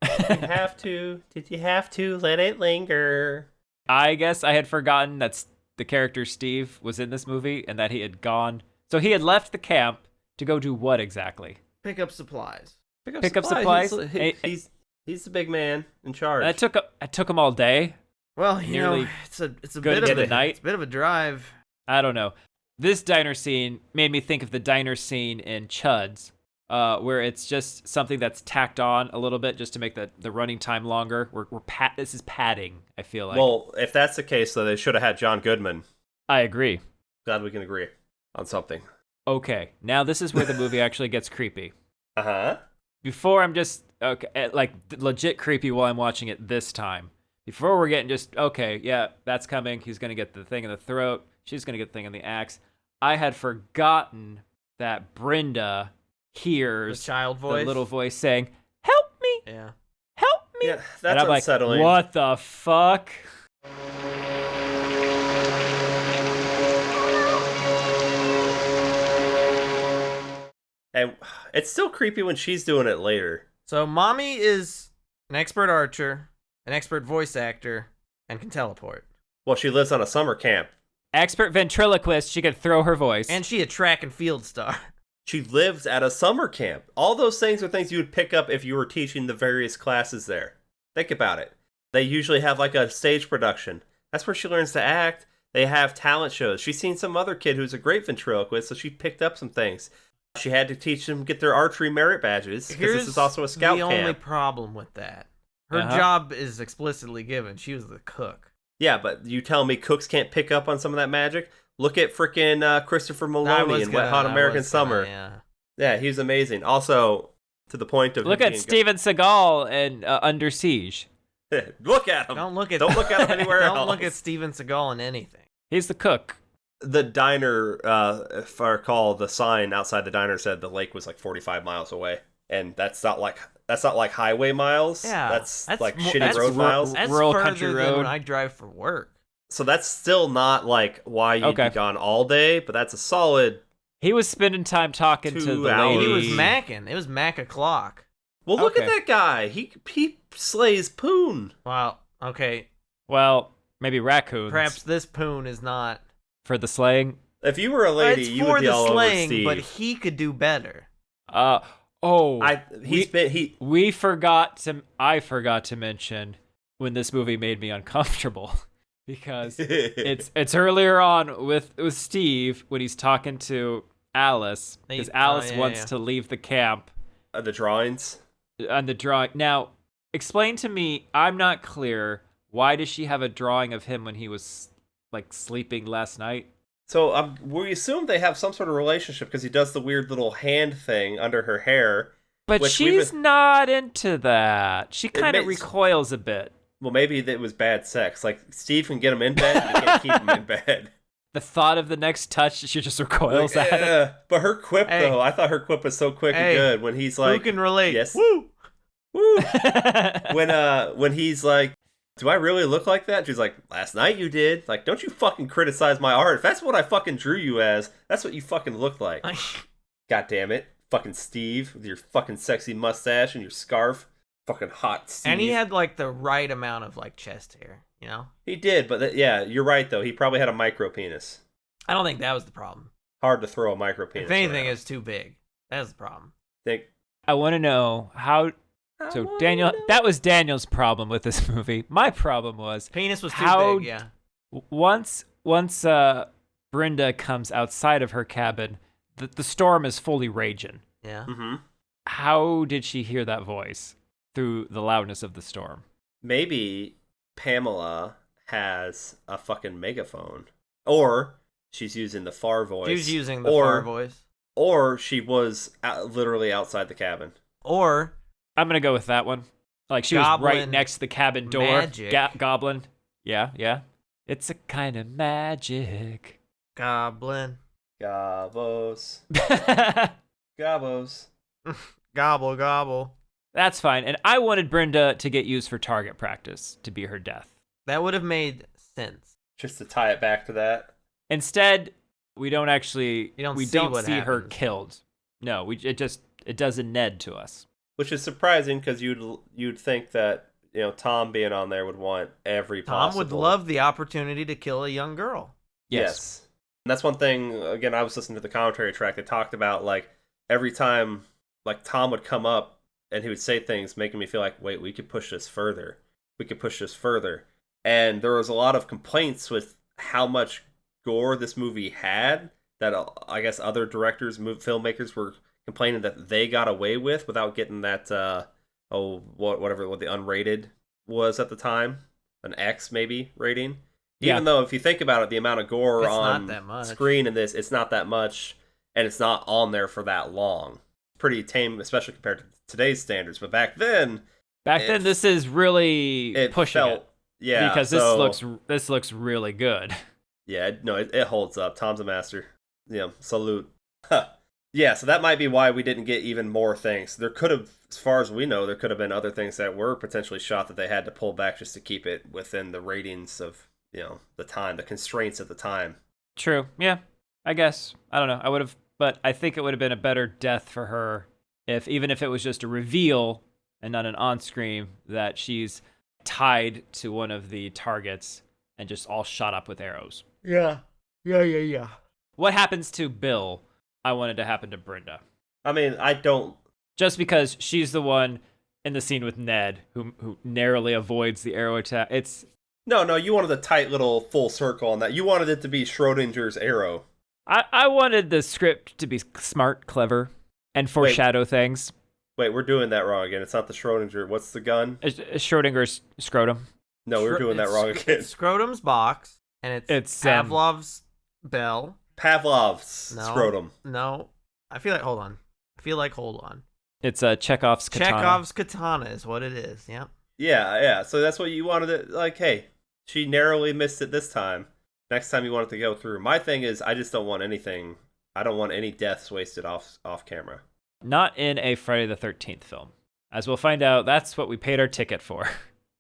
Did you have to let it linger? I guess I had forgotten that the character Steve was in this movie and that he had gone. So he had left the camp to go do what exactly? Pick up supplies. Pick up supplies? He's the big man in charge. It took him all day. Well, you know, it's a bit of night. It's a bit of a drive. I don't know. This diner scene made me think of the diner scene in Chuds, where it's just something that's tacked on a little bit just to make the running time longer. This is padding, I feel like. Well, if that's the case, though, they should have had John Goodman. I agree. Glad we can agree on something. Okay, now this is where the movie actually gets creepy. Uh-huh. Before I'm just, okay, like legit creepy while I'm watching it this time. Before we're getting just, okay, yeah, that's coming. He's going to get the thing in the throat. She's going to get the thing in the axe. I had forgotten that Brenda hears the child voice, the little voice saying, "Help me! Yeah, help me!" Yeah, that's unsettling. Like, what the fuck? And it's still creepy when she's doing it later. So mommy is an expert archer, an expert voice actor, and can teleport. Well, she lives on a summer camp. Expert ventriloquist, she could throw her voice. And she a track and field star. She lives at a summer camp. All those things are things you would pick up if you were teaching the various classes there. Think about it. They usually have like a stage production. That's where she learns to act. They have talent shows. She's seen some other kid who's a great ventriloquist, so she picked up some things. She had to teach them get their archery merit badges, because this is also a scout camp. The only problem with that. Her job is explicitly given. She was the cook. Yeah, but you tell me cooks can't pick up on some of that magic? Look at frickin' Christopher Maloney in Wet Hot American Summer. Yeah, he's amazing. Also, to the point of... Look at Steven Seagal in Under Siege. Look at him. Don't look at him anywhere else. Don't look at Steven Seagal in anything. He's the cook. The diner, if I recall, the sign outside the diner said the lake was like 45 miles away. And that's not like highway miles. Yeah, that's like shitty road miles. That's rural further country than road. when I drive for work. So that's still not like why you'd be gone all day, but that's a solid. He was spending time talking to the lady. He was macking. It was Mac o'clock. Well, look at that guy. He slays poon. Wow. Okay. Well, maybe raccoons. Perhaps this poon is not for the slaying. If you were a lady, you would be all over Steve. But he could do better. I forgot to mention when this movie made me uncomfortable because it's earlier on with Steve when he's talking to Alice because Alice wants to leave the camp. The drawings? On the drawing. Now, explain to me, I'm not clear, why does she have a drawing of him when he was like sleeping last night? So we assume they have some sort of relationship because he does the weird little hand thing under her hair. But she's not into that. She kind of recoils a bit. Well, maybe it was bad sex. Like, Steve can get him in bed, but he can't keep him in bed. The thought of the next touch, she just recoils at it. But her quip, though, I thought her quip was so quick and good. When he's like... Who can relate? Yes. Woo! Woo! when he's like, do I really look like that? She's like, last night you did. Like, don't you fucking criticize my art. If that's what I fucking drew you as, that's what you fucking look like. God damn it. Fucking Steve with your fucking sexy mustache and your scarf. Fucking hot Steve. And he had like the right amount of like chest hair, you know? He did, but yeah, you're right though. He probably had a micro penis. I don't think that was the problem. Hard to throw a micro penis. If anything, it's too big. That's the problem. I want to know how... So Daniel, that was Daniel's problem with this movie. My problem was... Penis was too big, yeah. Once Brenda comes outside of her cabin, the storm is fully raging. Yeah. Mm-hmm. How did she hear that voice through the loudness of the storm? Maybe Pamela has a fucking megaphone. Or she's using the far voice. She's using the far voice. Or she was literally outside the cabin. Or... I'm going to go with that one. Like she was right next to the cabin door. Magic. Goblin. Yeah. It's a kind of magic. Goblin. Gobos. Gobos. Gobble, gobble. That's fine. And I wanted Brenda to get used for target practice to be her death. That would have made sense. Just to tie it back to that. Instead, we don't see her happens. killed. No, it does a Ned to us. Which is surprising because you'd think that, Tom being on there would want every possible... Tom would love the opportunity to kill a young girl. Yes. And that's one thing, again, I was listening to the commentary track that talked about, like, every time, like, Tom would come up and he would say things making me feel like, wait, we could push this further. We could push this further. And there was a lot of complaints with how much gore this movie had that I guess other directors, filmmakers were complaining that they got away with without getting that, whatever the unrated was at the time. An X, maybe, rating. Even though, if you think about it, the amount of gore on screen in this, it's not that much, and it's not on there for that long. Pretty tame, especially compared to today's standards. But back then, this is really pushing it. Yeah, because this looks really good. Yeah, no, it holds up. Tom's a master. Yeah, salute. Yeah, so that might be why we didn't get even more things. There could have, as far as we know, there could have been other things that were potentially shot that they had to pull back just to keep it within the ratings of, the time, the constraints of the time. True. Yeah, I guess. I don't know. I would have, but I think it would have been a better death for her even if it was just a reveal and not an on-screen that she's tied to one of the targets and just all shot up with arrows. Yeah. What happens to Bill, I wanted to happen to Brenda. I mean, I don't... Just because she's the one in the scene with Ned who narrowly avoids the arrow attack. No, you wanted a tight little full circle on that. You wanted it to be Schrodinger's arrow. I wanted the script to be smart, clever, and foreshadow things. Wait, we're doing that wrong again. It's not the Schrodinger. What's the gun? Schrodinger's scrotum. No, we're doing that wrong again. It's Scrotum's box, and it's Pavlov's bell. Pavlov's scrotum. No. I feel like, hold on. It's Chekhov's katana. Chekhov's katana is what it is, yep. Yeah. So that's what you wanted it, like, hey, she narrowly missed it this time. Next time you want it to go through. My thing is, I just don't want anything. I don't want any deaths wasted off camera. Not in a Friday the 13th film. As we'll find out, that's what we paid our ticket for.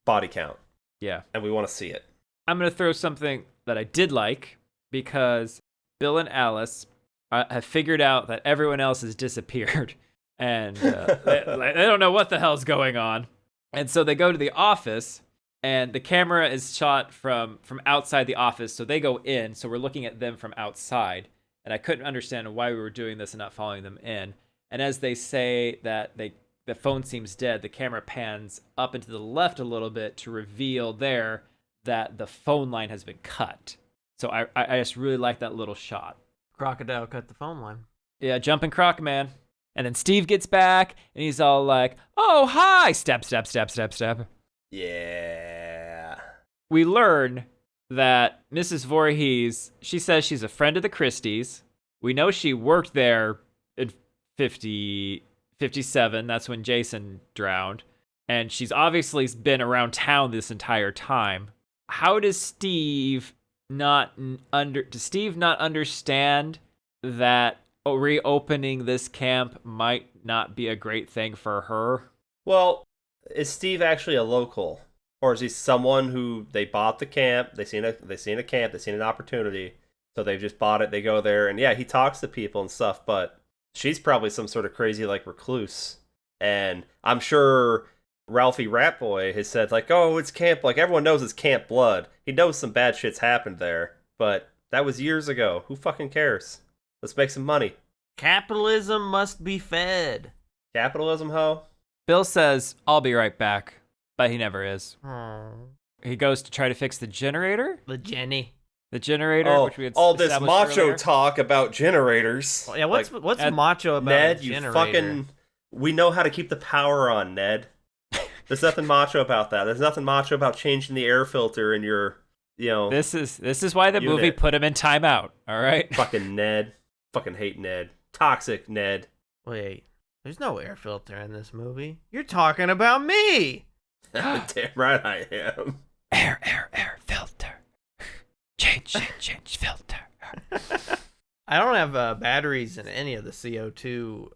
Body count. Yeah. And we want to see it. I'm going to throw something that I did like, because Bill and Alice have figured out that everyone else has disappeared. And they don't know what the hell's going on. And so they go to the office, and the camera is shot from outside the office. So they go in. So we're looking at them from outside. And I couldn't understand why we were doing this and not following them in. And as they say that the phone seems dead, the camera pans up and to the left a little bit to reveal there that the phone line has been cut. So I just really like that little shot. Crocodile cut the phone line. Yeah, jumping croc, man. And then Steve gets back, and he's all like, oh, hi! Step. Yeah. We learn that Mrs. Voorhees, she says she's a friend of the Christies. We know she worked there in 57. That's when Jason drowned. And she's obviously been around town this entire time. How does Steve not understand that reopening this camp might not be a great thing for her? Well, is Steve actually a local? Or is he someone who they bought the camp, they seen a camp, they seen an opportunity, so they've just bought it, they go there, and yeah, he talks to people and stuff, but she's probably some sort of crazy, like, recluse. And I'm sure Ralphie Ratboy has said, like, oh, it's camp, like, everyone knows it's Camp Blood. He knows some bad shit's happened there, but that was years ago. Who fucking cares? Let's make some money. Capitalism must be fed. Capitalism, ho? Bill says, I'll be right back, but he never is. Oh. He goes to try to fix the generator. The generator, which we had all this macho earlier. Talk about generators. Yeah, what's macho about Ned, a generator? you fucking... We know how to keep the power on, Ned. There's nothing macho about that. There's nothing macho about changing the air filter in your, This is why the movie put him in timeout, all right? Fucking Ned. Fucking hate Ned. Toxic Ned. Wait, there's no air filter in this movie. You're talking about me! Damn right I am. Air filter. Change filter. I don't have batteries in any of the CO2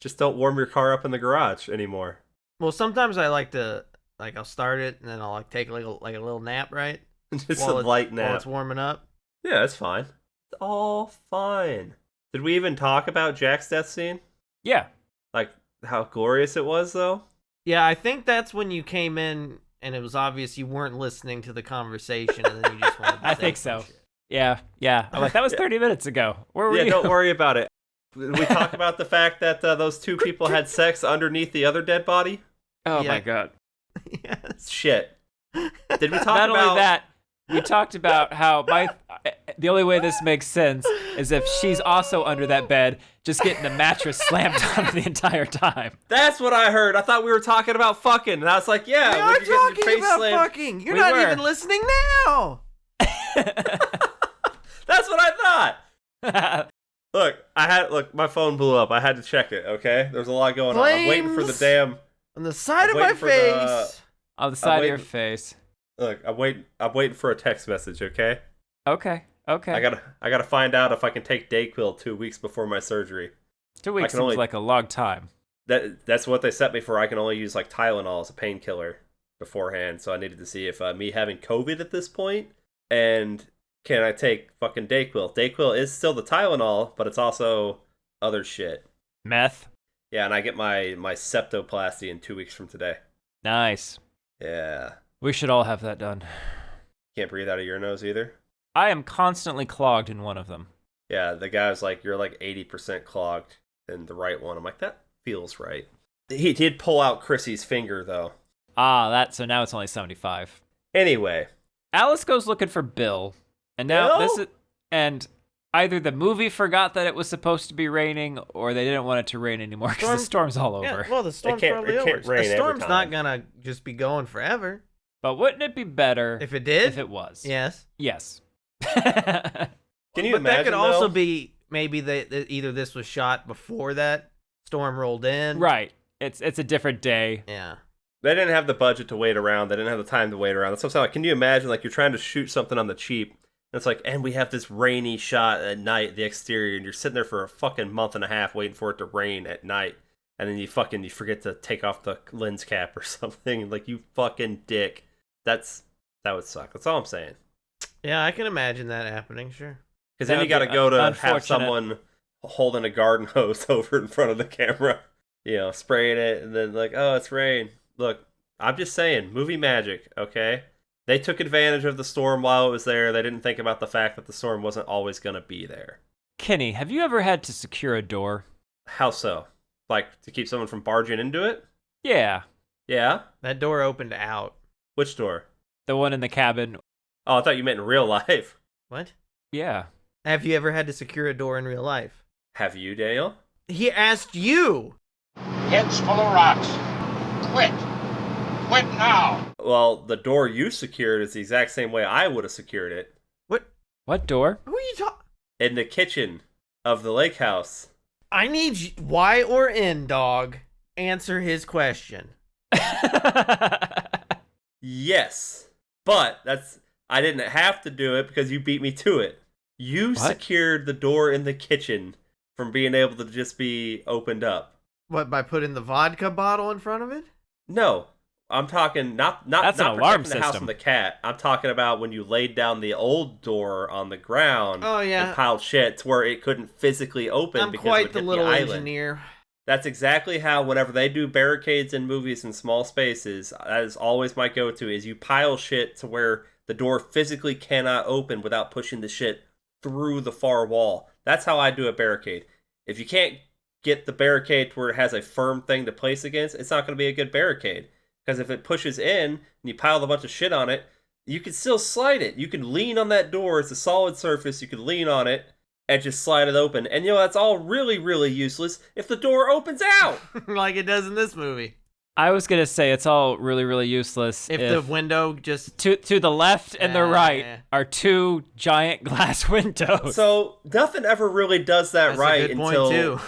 Just don't warm your car up in the garage anymore. Well, sometimes I like to, like, I'll start it and then I'll like take like a little nap, right? Just a light nap while it's warming up. Yeah, that's fine. It's all fine. Did we even talk about Jack's death scene? Yeah. Like how glorious it was, though. Yeah, I think that's when you came in and it was obvious you weren't listening to the conversation, and then you just wanted to I think so. Yeah. I'm like, that was 30 minutes ago. Where were you? Don't worry about it. We talk about the fact that those two people had sex underneath the other dead body. Oh my god. Yes. Shit. Did we talk Not about... only that, we talked about how the only way this makes sense is if she's also under that bed, just getting the mattress slammed on her the entire time. That's what I heard. I thought we were talking about fucking, and I was like, yeah. We are talking about fucking. You're not even listening now. That's what I thought. Look, my phone blew up. I had to check it, okay? There's a lot going on. I'm waiting for the damn... On the side of my face. On the side of your face. Look, I'm waiting for a text message, okay? Okay. I gotta find out if I can take Dayquil 2 weeks before my surgery. 2 weeks seems like a long time. That's what they set me for. I can only use like Tylenol as a painkiller beforehand, so I needed to see if me having COVID at this point, and can I take fucking Dayquil? Dayquil is still the Tylenol, but it's also other shit. Meth. Yeah, and I get my septoplasty in 2 weeks from today. Nice. Yeah. We should all have that done. Can't breathe out of your nose either? I am constantly clogged in one of them. Yeah, the guy's like, you're like 80% clogged in the right one. I'm like, that feels right. He did pull out Chrissy's finger, though. So now it's only 75. Anyway. Alice goes looking for Bill. And now and either the movie forgot that it was supposed to be raining, or they didn't want it to rain anymore because the storm's all over. Yeah, well, the storm's probably over. The storm's not gonna just be going forever. But wouldn't it be better if it did? If it was? Yes. Can you imagine? That could also be maybe either this was shot before that storm rolled in. Right. It's a different day. Yeah. They didn't have the budget to wait around. They didn't have the time to wait around. That's what I'm saying. Like, can you imagine, like, you're trying to shoot something on the cheap, and it's like, and we have this rainy shot at night, the exterior, and you're sitting there for a fucking month and a half waiting for it to rain at night, and then you forget to take off the lens cap or something. Like, you fucking dick. That would suck. That's all I'm saying. Yeah, I can imagine that happening, sure. Because then you got to go to have someone holding a garden hose over in front of the camera, spraying it, and then like, oh, it's rain. Look, I'm just saying, movie magic, okay? They took advantage of the storm while it was there. They didn't think about the fact that the storm wasn't always going to be there. Kenny, have you ever had to secure a door? How so? Like, to keep someone from barging into it? Yeah. Yeah? That door opened out. Which door? The one in the cabin. Oh, I thought you meant in real life. What? Yeah. Have you ever had to secure a door in real life? Have you, Daniel? He asked you! Head's full of rocks. Quit. Quit now! Well, the door you secured is the exact same way I would have secured it. What door? Who are you talking? In the kitchen of the lake house. I need you, Y or N, dog. Answer his question. Yes, but I didn't have to do it because you beat me to it. You secured the door in the kitchen from being able to just be opened up. What, by putting the vodka bottle in front of it? No, I'm talking not That's an alarm protecting the house system. from the cat. I'm talking about when you laid down the old door on the ground. Oh yeah, and piled shit to where it couldn't physically open. I'm because quite it would the hit little the island. engineer. That's exactly how, whenever they do barricades in movies in small spaces, that is always my go-to, is you pile shit to where the door physically cannot open without pushing the shit through the far wall. That's how I do a barricade. If you can't get the barricade to where it has a firm thing to place against, it's not going to be a good barricade. Because if it pushes in, and you pile a bunch of shit on it, you can still slide it. You can lean on that door. It's a solid surface. You can lean on it and just slide it open. And that's all really, really useless if the door opens out. Like it does in this movie. I was going to say it's all really, really useless. If the window just... To the left and the right are two giant glass windows. So nothing ever really does that. That's right, a good until... point too.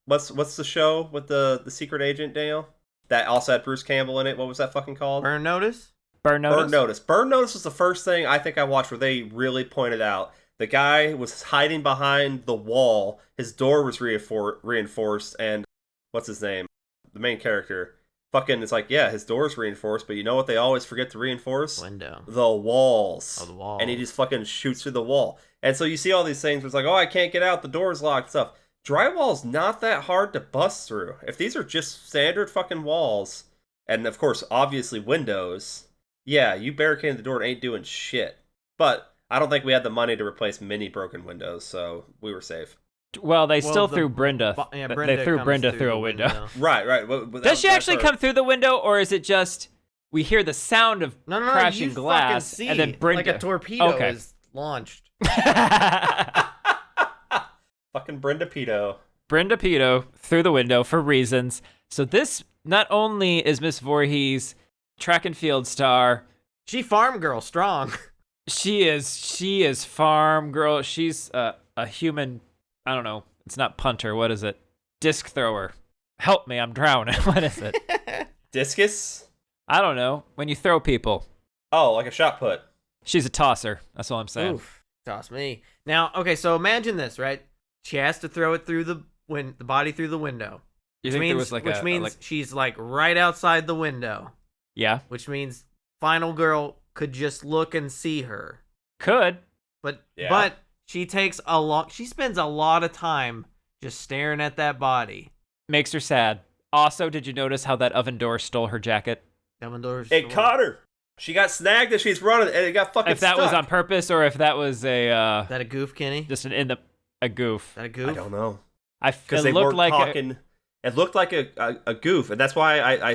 What's the show with the secret agent, Daniel? That also had Bruce Campbell in it. What was that fucking called? Burn Notice? Burn Notice. Burn Notice was the first thing I think I watched where they really pointed out the guy was hiding behind the wall. His door was reinforced, and what's his name? The main character. Fucking, it's like, yeah, his door's reinforced, but you know what they always forget to reinforce? Window. The walls. Oh, the walls. And he just fucking shoots through the wall. And so you see all these things where it's like, oh, I can't get out, the door's locked, stuff. Drywall's not that hard to bust through. If these are just standard fucking walls, and of course, obviously windows, yeah, you barricading the door and ain't doing shit. But I don't think we had the money to replace many broken windows, so we were safe. Well, they still threw Brenda. They threw Brenda through a window. Right. Does she actually come through the window, or is it just we hear the sound of crashing glass and then Brenda? Like a torpedo is launched. Fucking Brenda Pedo. Brenda Pedo through the window for reasons. So this not only is Miss Voorhees track and field star, she farm girl strong. She is farm girl. She's a human. I don't know. It's not punter. What is it? Disc thrower. Help me, I'm drowning. What is it? Discus? I don't know. When you throw people. Oh, like a shot put. She's a tosser. That's all I'm saying. Oof, toss me. Now, okay, so imagine this, right? She has to throw it through the body through the window. You think there was like which means she's like right outside the window. Yeah. Which means final girl could just look and see her. Could. But she spends a lot of time just staring at that body. Makes her sad. Also, did you notice how that oven door stole her jacket? It caught her. She got snagged as she's running, and it got fucking stuck. If that was on purpose, or if that was a... Is that a goof, Kenny? Just a goof. Is that a goof? I don't know. Because they looked like talking. It looked like a goof, and that's why I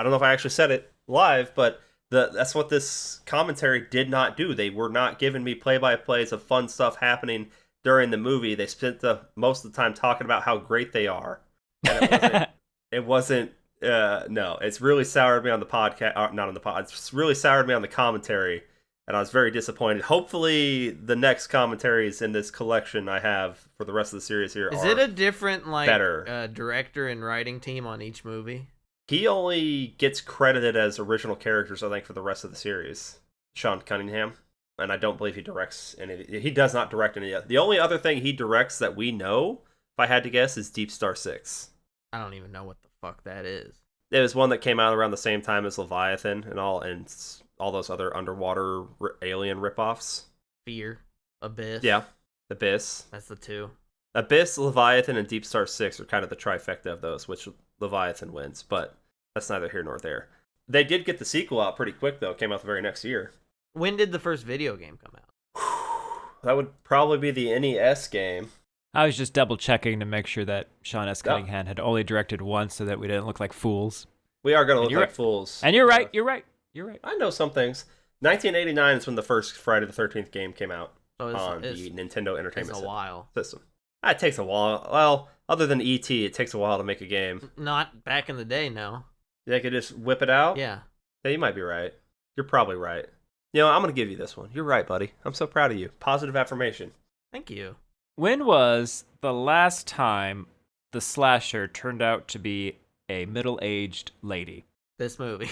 don't know if I actually said it live, but that's what this commentary did not do. They were not giving me play-by-plays of fun stuff happening during the movie. They spent most of the time talking about how great they are. And it wasn't no, it's really soured me on the podcast, not on the pod. It's really soured me on the commentary, and I was very disappointed. Hopefully, the next commentaries in this collection I have for the rest of the series here Is it a different better. Director and writing team on each movie? He only gets credited as original characters, I think, for the rest of the series. Sean Cunningham. And I don't believe he directs any. He does not direct any. The only other thing he directs that we know, if I had to guess, is Deep Star 6. I don't even know what the fuck that is. It was one that came out around the same time as Leviathan and all those other underwater alien ripoffs. Fear. Abyss. Yeah. Abyss. That's the two. Abyss, Leviathan, and Deep Star 6 are kind of the trifecta of those, which Leviathan wins, but that's neither here nor there. They did get the sequel out pretty quick, though. It came out the very next year. When did the first video game come out? That would probably be the NES game. I was just double checking to make sure that Sean S. Cunningham had only directed once so that we didn't look like fools. We are going to look like fools. And you're right. I know some things. 1989 is when the first Friday the 13th game came out on the Nintendo Entertainment System. It takes a while. Well, other than E.T., it takes a while to make a game. Not back in the day, no. They could just whip it out? Yeah. Yeah, you might be right. You're probably right. You know, I'm going to give you this one. You're right, buddy. I'm so proud of you. Positive affirmation. Thank you. When was the last time the slasher turned out to be a middle-aged lady? This movie.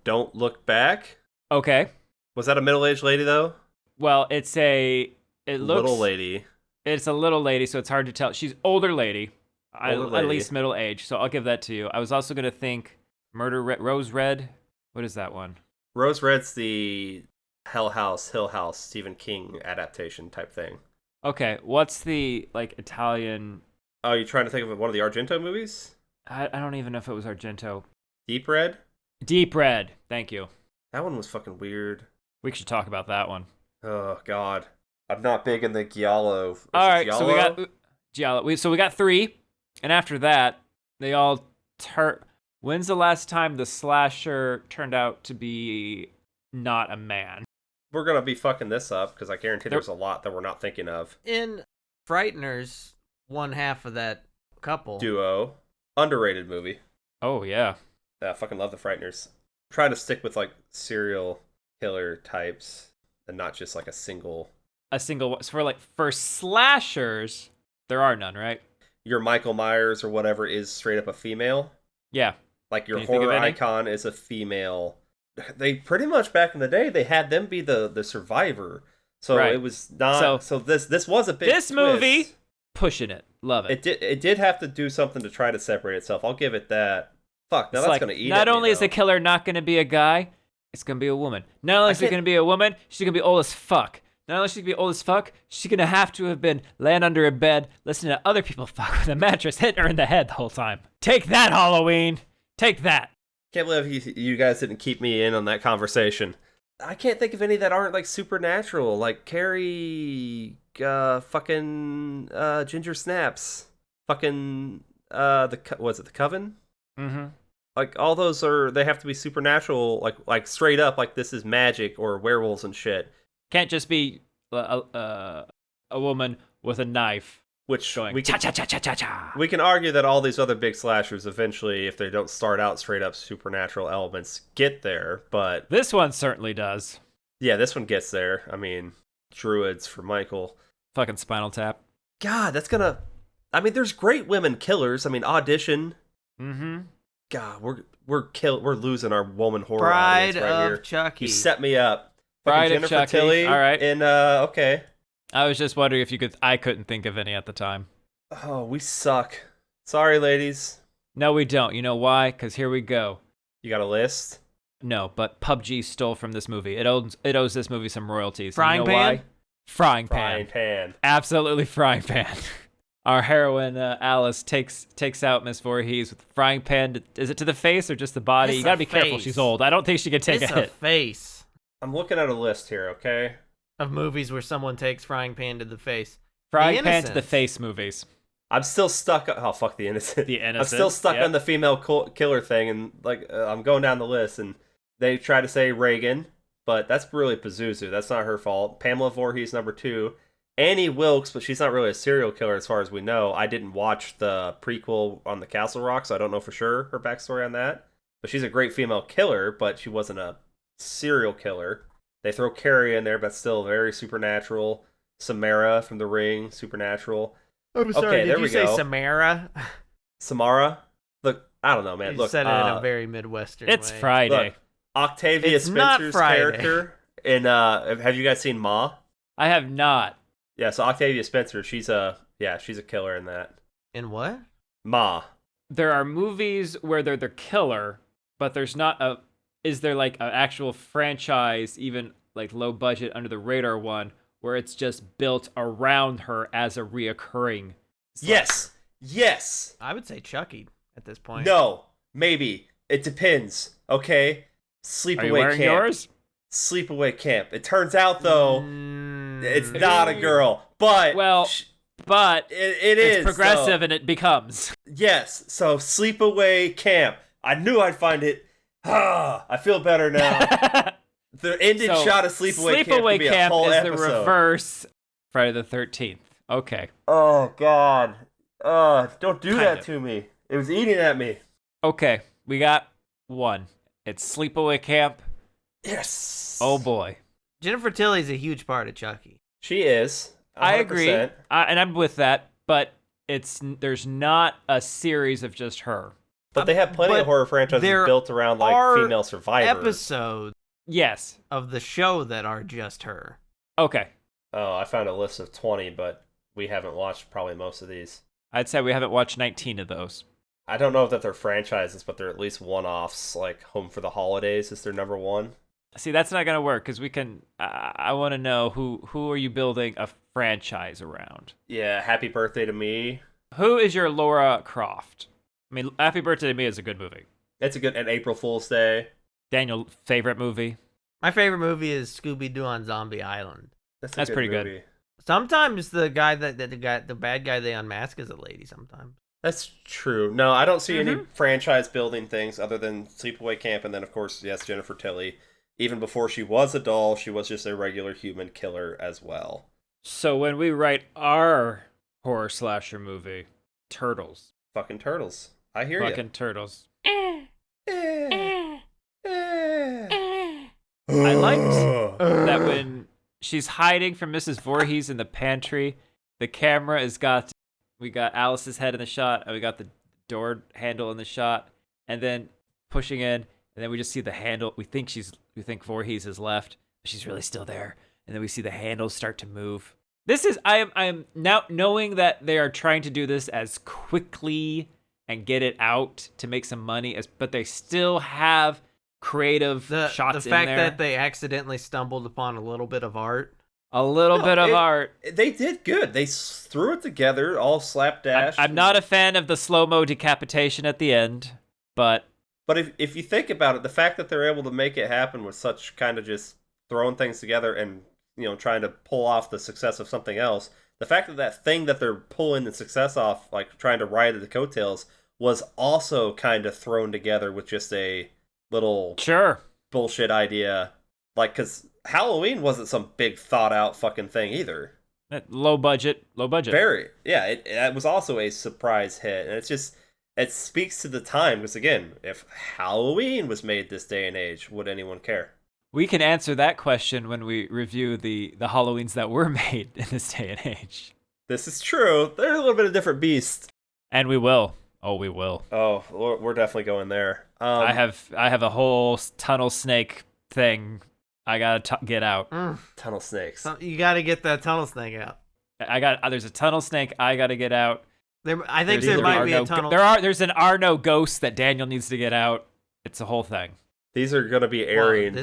Don't Look Back? Okay. Was that a middle-aged lady, though? Well, it looks... Little lady. It's a little lady, so it's hard to tell. She's older lady. At least middle age, so I'll give that to you. I was also going to think Rose Red. What is that one? Rose Red's the Hill House, Stephen King adaptation type thing. Okay, what's the, Italian... Oh, you're trying to think of one of the Argento movies? I don't even know if it was Argento. Deep Red? Deep Red, thank you. That one was fucking weird. We should talk about that one. Oh, God. I'm not big in the Giallo. All right, Giallo? So we got Giallo. So we got 3, and after that, they all When's the last time the slasher turned out to be not a man? We're going to be fucking this up, because I guarantee there's a lot that we're not thinking of. In Frighteners, one half of that couple. Duo. Underrated movie. Oh, yeah. Yeah, I fucking love the Frighteners. I'm trying to stick with, serial killer types, and not just, a single... So for slashers, there are none, right? Your Michael Myers or whatever is straight up a female. Yeah. Your horror icon is a female. They pretty much back in the day, they had them be the survivor. So It was not. So this was a big twist. Movie pushing it. Love it. It did have to do something to try to separate itself. I'll give it that. Fuck, now It's that's like, gonna eat not at me, only is the though. killer not going to be a guy, it's going to be a woman. Not only is it going to be a woman, she's going to be old as fuck. Not only is she going to be old as fuck, she's going to have to have been laying under a bed, listening to other people fuck with a mattress, hitting her in the head the whole time. Take that, Halloween. Take that. Can't believe you guys didn't keep me in on that conversation. I can't think of any that aren't like supernatural, like Carrie, fucking Ginger Snaps, fucking was it the Coven? Mm-hmm. Like all those they have to be supernatural, like straight up, like this is magic or werewolves and shit. Can't just be a woman with a knife. Which going we cha cha cha cha cha cha. We can argue that all these other big slashers eventually, if they don't start out straight up supernatural elements, get there. But this one certainly does. Yeah, this one gets there. I mean, druids for Michael. Fucking Spinal Tap. God, that's gonna. I mean, there's great women killers. I mean, Audition. Mm-hmm. God, we're losing our woman horror Bride audience right of here. Chucky. You set me up. Bride Fucking of Jennifer Chucky. Tilly. All right. And okay. I was just wondering if you could. I couldn't think of any at the time. Oh, we suck. Sorry, ladies. No, we don't. You know why? Because here we go. You got a list? No, but PUBG stole from this movie. It owes this movie some royalties. Frying you know pan? Why? Frying pan. Frying pan. Absolutely frying pan. Our heroine Alice takes out Miss Voorhees with a frying pan. Is it to the face or just the body? It's You gotta a be careful. face. She's old. I don't think she can take It's a a hit. face I'm looking at a list here, okay? of movies where someone takes frying pan to the face. Frying The pan to the Innocents. face movies. I'm still stuck. Oh, fuck the innocent. The I'm Innocents, still stuck yep. on the female killer thing, and like I'm going down the list, and they try to say Reagan, but that's really Pazuzu. That's not her fault. Pamela Voorhees, number 2. Annie Wilkes, but she's not really a serial killer as far as we know. I didn't watch the prequel on the Castle Rock, so I don't know for sure her backstory on that. But she's a great female killer, but she wasn't a serial killer. They throw Carrie in there, but still very supernatural. Samara from The Ring, supernatural. I'm sorry, Okay, there did you we say go. Samara? Samara? Look, I don't know, man. You Look, said it in a very Midwestern It's way. Friday. look, Octavia It's not Spencer's Friday. character in have you guys seen Ma? I have not. Yeah, so Octavia Spencer, she's a killer in that. In what? Ma. There are movies where they're the killer, but there's not a. Is there like an actual franchise, even like low budget under the radar one, where it's just built around her as a reoccurring? Yes. I would say Chucky at this point. No. Maybe. It depends. Okay. Are you Sleepaway wearing Camp. yours? Sleepaway Camp. It turns out though, it's not a girl, but Well, but it is it's progressive though. and it becomes. Yes. So Sleepaway Camp. I knew I'd find it. I feel better now. The ended So, shot of Sleepaway Camp could be a Camp whole is episode. the reverse Friday the 13th. Okay. Oh God! Don't do Kind that of. to me. It was eating at me. Okay. We got one. It's Sleepaway Camp. Yes. Oh boy. Jennifer Tilly's a huge part of Chucky. She is. 100%. I agree. And I'm with that, but there's not a series of just her. But they have plenty But of horror franchises there built around like are female survivors. Episodes Yes. of the show that are just her. Okay. Oh, I found a list of 20, but we haven't watched probably most of these. I'd say we haven't watched 19 of those. I don't know that they're franchises, but they're at least one-offs. Like Home for the Holidays is their number 1. See, that's not going to work because we can. I want to know who are you building a franchise around? Yeah, Happy Birthday to Me. Who is your Laura Croft? I mean, Happy Birthday to Me is a good movie. It's a good. And April Fool's Day. Daniel, favorite movie? My favorite movie is Scooby-Doo on Zombie Island. That's pretty good. movie. Sometimes the bad guy they unmask is a lady. Sometimes. That's true. No, I don't see any franchise building things other than Sleepaway Camp, and then of course, yes, Jennifer Tilly. Even before she was a doll, she was just a regular human killer as well. So when we write our horror slasher movie, Turtles. Fucking turtles. I hear Fucking Turtles. you. I liked that when she's hiding from Mrs. Voorhees in the pantry, the camera we got Alice's head in the shot, and we got the door handle in the shot, and then pushing in, and then we just see the handle. We think Voorhees is left, but she's really still there. And then we see the handle start to move. This is I am now knowing that they are trying to do this as quickly and get it out to make some money, but they still have creative shots in there. The fact that they accidentally stumbled upon a little bit of art. A little bit of art. They did good. They threw it together, all slapdash. I'm not a fan of the slow-mo decapitation at the end, but if you think about it, the fact that they're able to make it happen with such kind of just throwing things together and, you know, trying to pull off the success of something else, the fact that that thing that they're pulling the success off, like trying to ride the coattails, was also kind of thrown together with just a little bullshit idea. Like, because Halloween wasn't some big thought out fucking thing either. Low budget. Very. Yeah, it was also a surprise hit. And it speaks to the time, because again, if Halloween was made this day and age, would anyone care? We can answer that question when we review the Halloweens that were made in this day and age. This is true. They're a little bit of different beast. And we will. Oh, we will. Oh, we're definitely going there. I have a whole tunnel snake thing I gotta get out. Tunnel snakes. You gotta get that tunnel snake out. There's a tunnel snake I gotta get out. I think there might be a tunnel. There's an Arno ghost that Daniel needs to get out. It's a whole thing. These are gonna be airing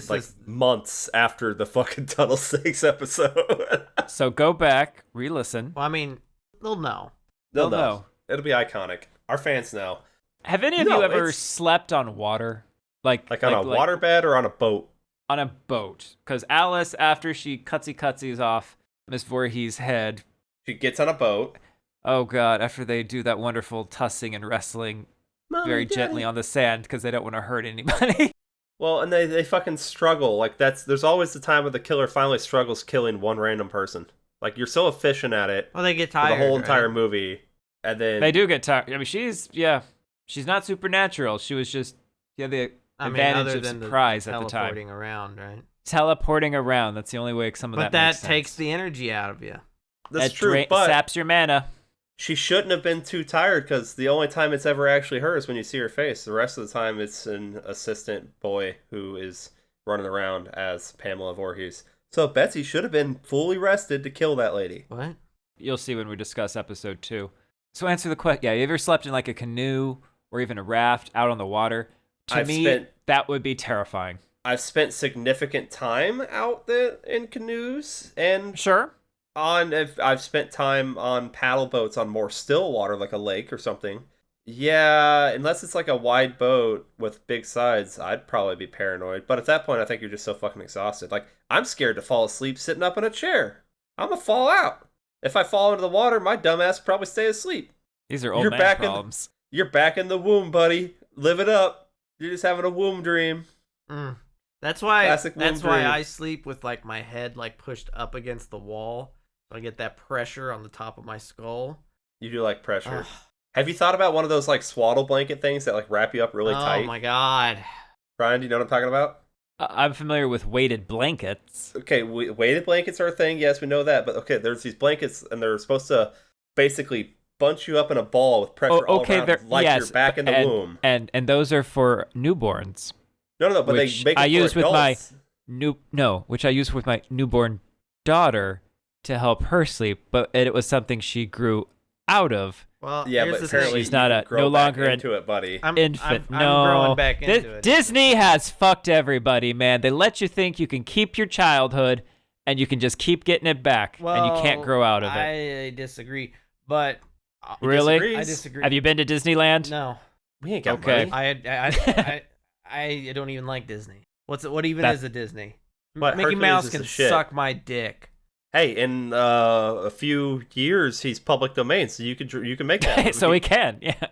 months after the fucking tunnel snakes episode. So go back, re-listen. Well, I mean, they'll know. They'll know. It'll be iconic. Our fans know. Have any of you ever slept on water? Like on a waterbed or on a boat? On a boat. Because Alice, after she cutsies off Miss Voorhees' head, she gets on a boat. Oh god, after they do that wonderful tussing and wrestling very gently on the sand because they don't want to hurt anybody. Well, and they fucking struggle. Like, there's always the time where the killer finally struggles killing one random person. Like, you're so efficient at it. Well, they get tired. The whole entire movie. And then they do get tired. I mean, she's not supernatural. She was just the advantage of surprise at the time. Teleporting around, right? Teleporting around. That's the only way some of that makes sense. But that takes the energy out of you. That's true, but saps your mana. She shouldn't have been too tired, because the only time it's ever actually her is when you see her face. The rest of the time, it's an assistant boy who is running around as Pamela Voorhees. So Betsy should have been fully rested to kill that lady. What? You'll see when we discuss episode 2. So answer the question. Yeah, you ever slept in like a canoe or even a raft out on the water? To me, that would be terrifying. I've spent significant time out there in canoes, and I've spent time on paddle boats on more still water, like a lake or something. Yeah, unless it's like a wide boat with big sides, I'd probably be paranoid. But at that point, I think you're just so fucking exhausted. Like, I'm scared to fall asleep sitting up in a chair. I'm gonna fall out. If I fall into the water, my dumbass would probably stay asleep. These are old man problems. You're back in the womb, buddy. Live it up. You're just having a womb dream. That's why I sleep with like my head like pushed up against the wall. So I get that pressure on the top of my skull. You do like pressure. Have you thought about one of those like swaddle blanket things that like wrap you up really tight? Oh my god. Brian, do you know what I'm talking about? I'm familiar with weighted blankets. Okay, weighted blankets are a thing. Yes, we know that. But okay, there's these blankets, and they're supposed to basically bunch you up in a ball with pressure all around, like you're back in the womb. And those are for newborns. No, but they make it for adults. Which I use with my newborn daughter to help her sleep. But it was something she grew out of. Well, yeah, but apparently she's not no longer into it, buddy. Infant. I'm growing back into it. Disney has fucked everybody, man. They let you think you can keep your childhood and you can just keep getting it back, and you can't grow out of it. I disagree, but really, I disagree. Have you been to Disneyland? No, we ain't got money. I don't even like Disney. What even is a Disney? Mickey Hercules Mouse can suck my dick. Hey, in a few years, he's public domain, so you can make that movie. So we can, yeah.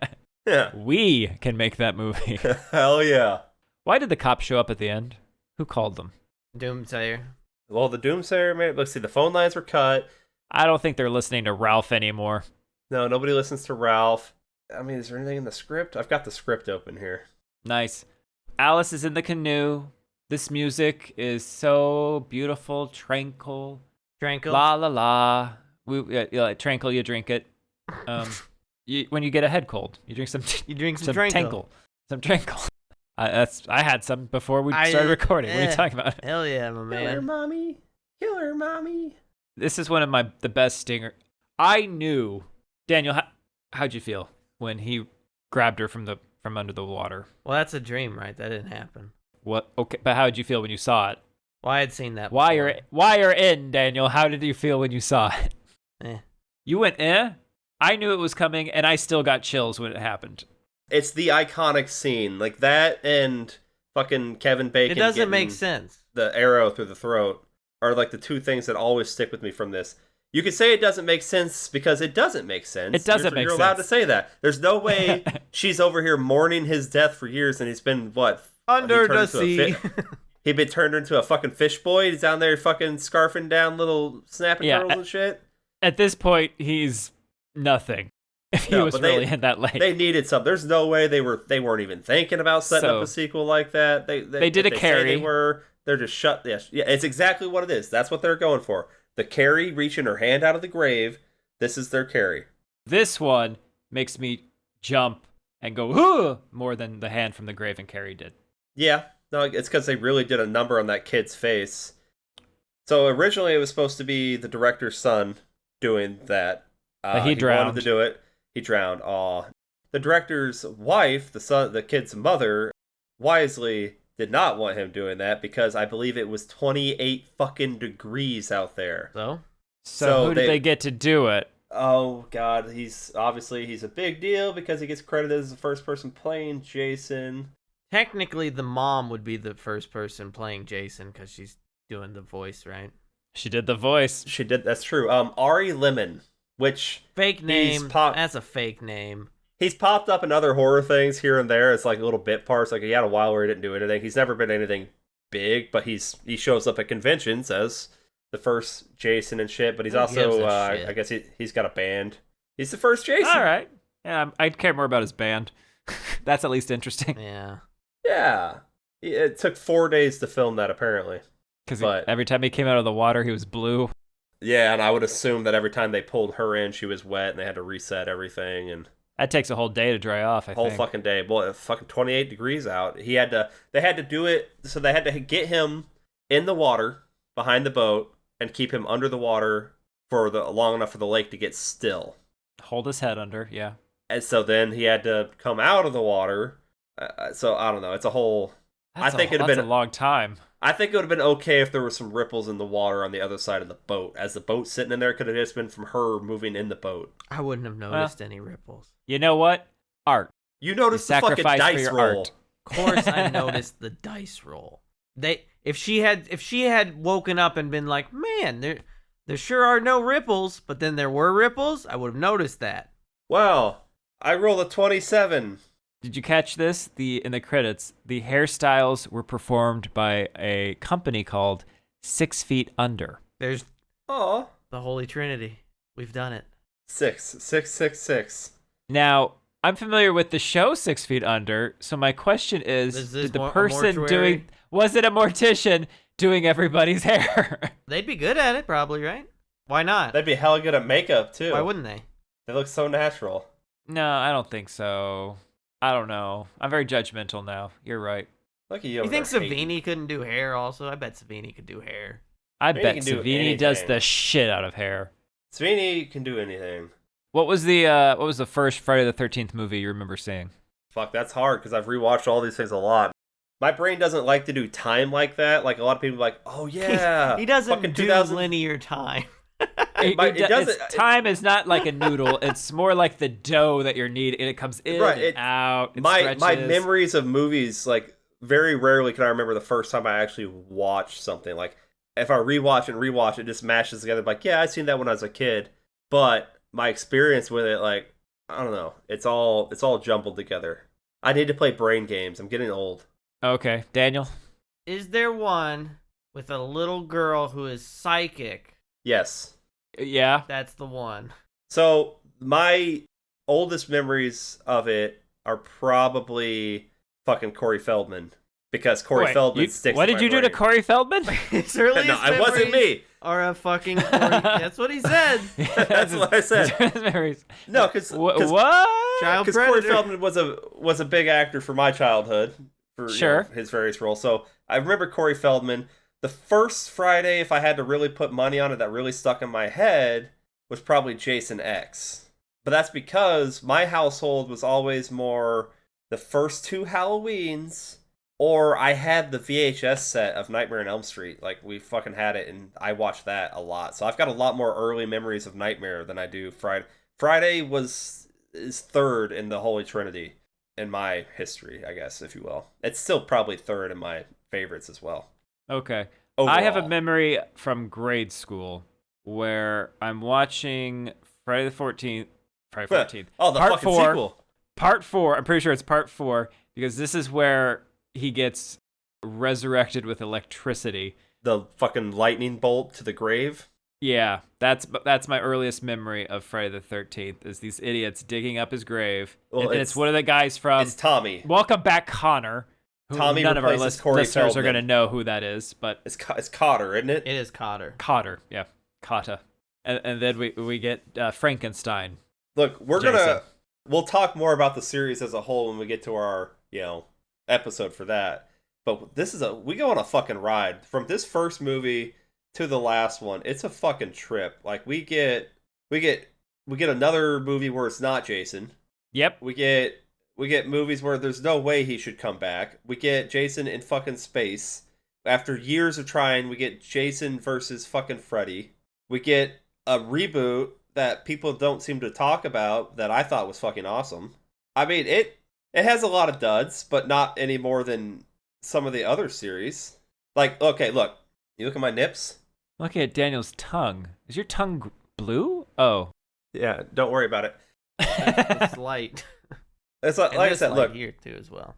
Yeah. We can make that movie. Hell yeah. Why did the cops show up at the end? Who called them? Doomsayer. Well, the Doomsayer, let's see, the phone lines were cut. I don't think they're listening to Ralph anymore. No, nobody listens to Ralph. I mean, is there anything in the script? I've got the script open here. Nice. Alice is in the canoe. This music is so beautiful, tranquil. La la la. Tranquil, you drink it. When you get a head cold, you drink some. You drink some tranquil. Some tranquil. I had some before we started recording. What are you talking about? Hell yeah, my man. Kill her, mommy. This is one of the best stinger. I knew, Daniel. How'd you feel when he grabbed her from under the water? Well, that's a dream, right? That didn't happen. What? Okay, but how'd you feel when you saw it? Well, I had seen that before. Why you're in, Daniel? How did you feel when you saw it? You went I knew it was coming, and I still got chills when it happened. It's the iconic scene, like that, and fucking Kevin Bacon. It doesn't make sense. The arrow through the throat are like the two things that always stick with me from this. You could say it doesn't make sense because it doesn't make sense. It doesn't make sense. You're allowed to say that. There's no way she's over here mourning his death for years, and he's been under the sea. He'd been turned into a fucking fish boy. He's down there fucking scarfing down little snapping turtles and shit. At this point, he's nothing. If he was really in that lake. They needed something. There's no way they weren't even thinking about setting up a sequel like that. They did a carry. They're just shut. Yeah, it's exactly what it is. That's what they're going for. The carry reaching her hand out of the grave. This is their carry. This one makes me jump and go more than the hand from the grave and carry did. Yeah, no, it's because they really did a number on that kid's face. So originally it was supposed to be the director's son doing that. He drowned. He wanted to do it. He drowned. Aw. The director's wife, the kid's mother, wisely did not want him doing that because I believe it was 28 fucking degrees out there. So who did they get to do it? Oh God, he's a big deal because he gets credited as the first person playing Jason. Technically, the mom would be the first person playing Jason because she's doing the voice, right? She did the voice. She did. That's true. Ari Lemon, which fake name. That's a fake name. He's popped up in other horror things here and there. It's like little bit parts. Like he had a while where he didn't do anything. He's never been anything big, but he shows up at conventions as the first Jason and shit. But he's also, I guess he's got a band. He's the first Jason. All right. Yeah, I'd care more about his band. That's at least interesting. Yeah. Yeah. It took 4 days to film that, apparently. Because every time he came out of the water, he was blue. Yeah, and I would assume that every time they pulled her in, she was wet, and they had to reset everything. And that takes a whole day to dry off, I think. Whole fucking day. Boy, fucking 28 degrees out. They had to do it, so they had to get him in the water, behind the boat, and keep him under the water for long enough for the lake to get still. Hold his head under, yeah. And so then he had to come out of the water. So I don't know. It's a whole. That's a long time. I think it would have been okay if there were some ripples in the water on the other side of the boat. As the boat sitting in there could have just been from her moving in the boat. I wouldn't have noticed any ripples. You know what? Art. You noticed the fucking dice roll. Art. Of course, I noticed the dice roll. If she had woken up and been like, man, there sure are no ripples, but then there were ripples, I would have noticed that. Wow, I rolled a 27. Did you catch this? In the credits, the hairstyles were performed by a company called 6 Feet Under. There's the Holy Trinity. We've done it. 666. Now, I'm familiar with the show 6 Feet Under, so my question is did the person was it a mortician doing everybody's hair? They'd be good at it, probably, right? Why not? They'd be hella good at makeup, too. Why wouldn't they? They look so natural. No, I don't think so. I don't know. I'm very judgmental now. You're right. Look at you. You think Savini couldn't do hair also? I bet Savini could do hair. I bet Savini does the shit out of hair. Savini can do anything. What was the first Friday the 13th movie you remember seeing? Fuck, that's hard because I've rewatched all these things a lot. My brain doesn't like to do time like that. Like a lot of people are like, oh yeah. He doesn't do linear time. Time is not like a noodle. It's more like the dough that you're kneading. It comes in and out. My memories of movies, like, very rarely can I remember the first time I actually watched something. Like, if I rewatch, it just mashes together. Like, yeah, I seen that when I was a kid. But my experience with it, like, I don't know. It's all jumbled together. I need to play brain games. I'm getting old. Okay, Daniel? Is there one with a little girl who is psychic? Yes. Yeah. That's the one. So, my oldest memories of it are probably fucking Corey Feldman. Because Corey Feldman sticks What to did you do to Corey Feldman? His earliest no, it wasn't me. Are a fucking Corey. That's what he said. That's what I said. No, because Corey Feldman was a big actor for my childhood. For his various roles. So, I remember Corey Feldman. the first Friday, if I had to really put money on it, that really stuck in my head was probably Jason X. But that's because my household was always more the first 2 Halloweens, or I had the VHS set of Nightmare on Elm Street. Like, we fucking had it, and I watched that a lot. So I've got a lot more early memories of Nightmare than I do Friday. Friday is third in the Holy Trinity in my history, I guess, if you will. It's still probably third in my favorites as well. Okay. Overall. I have a memory from grade school where I'm watching Friday the 14th. Friday the 14th. Oh, the fucking sequel. Part 4. I'm pretty sure it's part 4 because this is where he gets resurrected with electricity. The fucking lightning bolt to the grave. Yeah, that's my earliest memory of Friday the 13th is these idiots digging up his grave. Well, and it's one of the guys from... It's Tommy. Welcome back, Connor. Tommy none of our listeners Feldman. are going to know who that is, but... It's Cotter, isn't it? It is Cotter. Cotter, yeah. Cotta. And then we get Frankenstein. Look, we'll talk more about the series as a whole when we get to our, episode for that. But we go on a fucking ride. From this first movie to the last one, it's a fucking trip. Like, we get another movie where it's not Jason. Yep. We get movies where there's no way he should come back. We get Jason in fucking space. After years of trying, we get Jason versus fucking Freddy. We get a reboot that people don't seem to talk about that I thought was fucking awesome. I mean, it has a lot of duds, but not any more than some of the other series. Like, okay, look. You look at my nips? Look at Daniel's tongue. Is your tongue blue? Oh. Yeah, don't worry about it. It's light. It's like I said, look. Here too as well.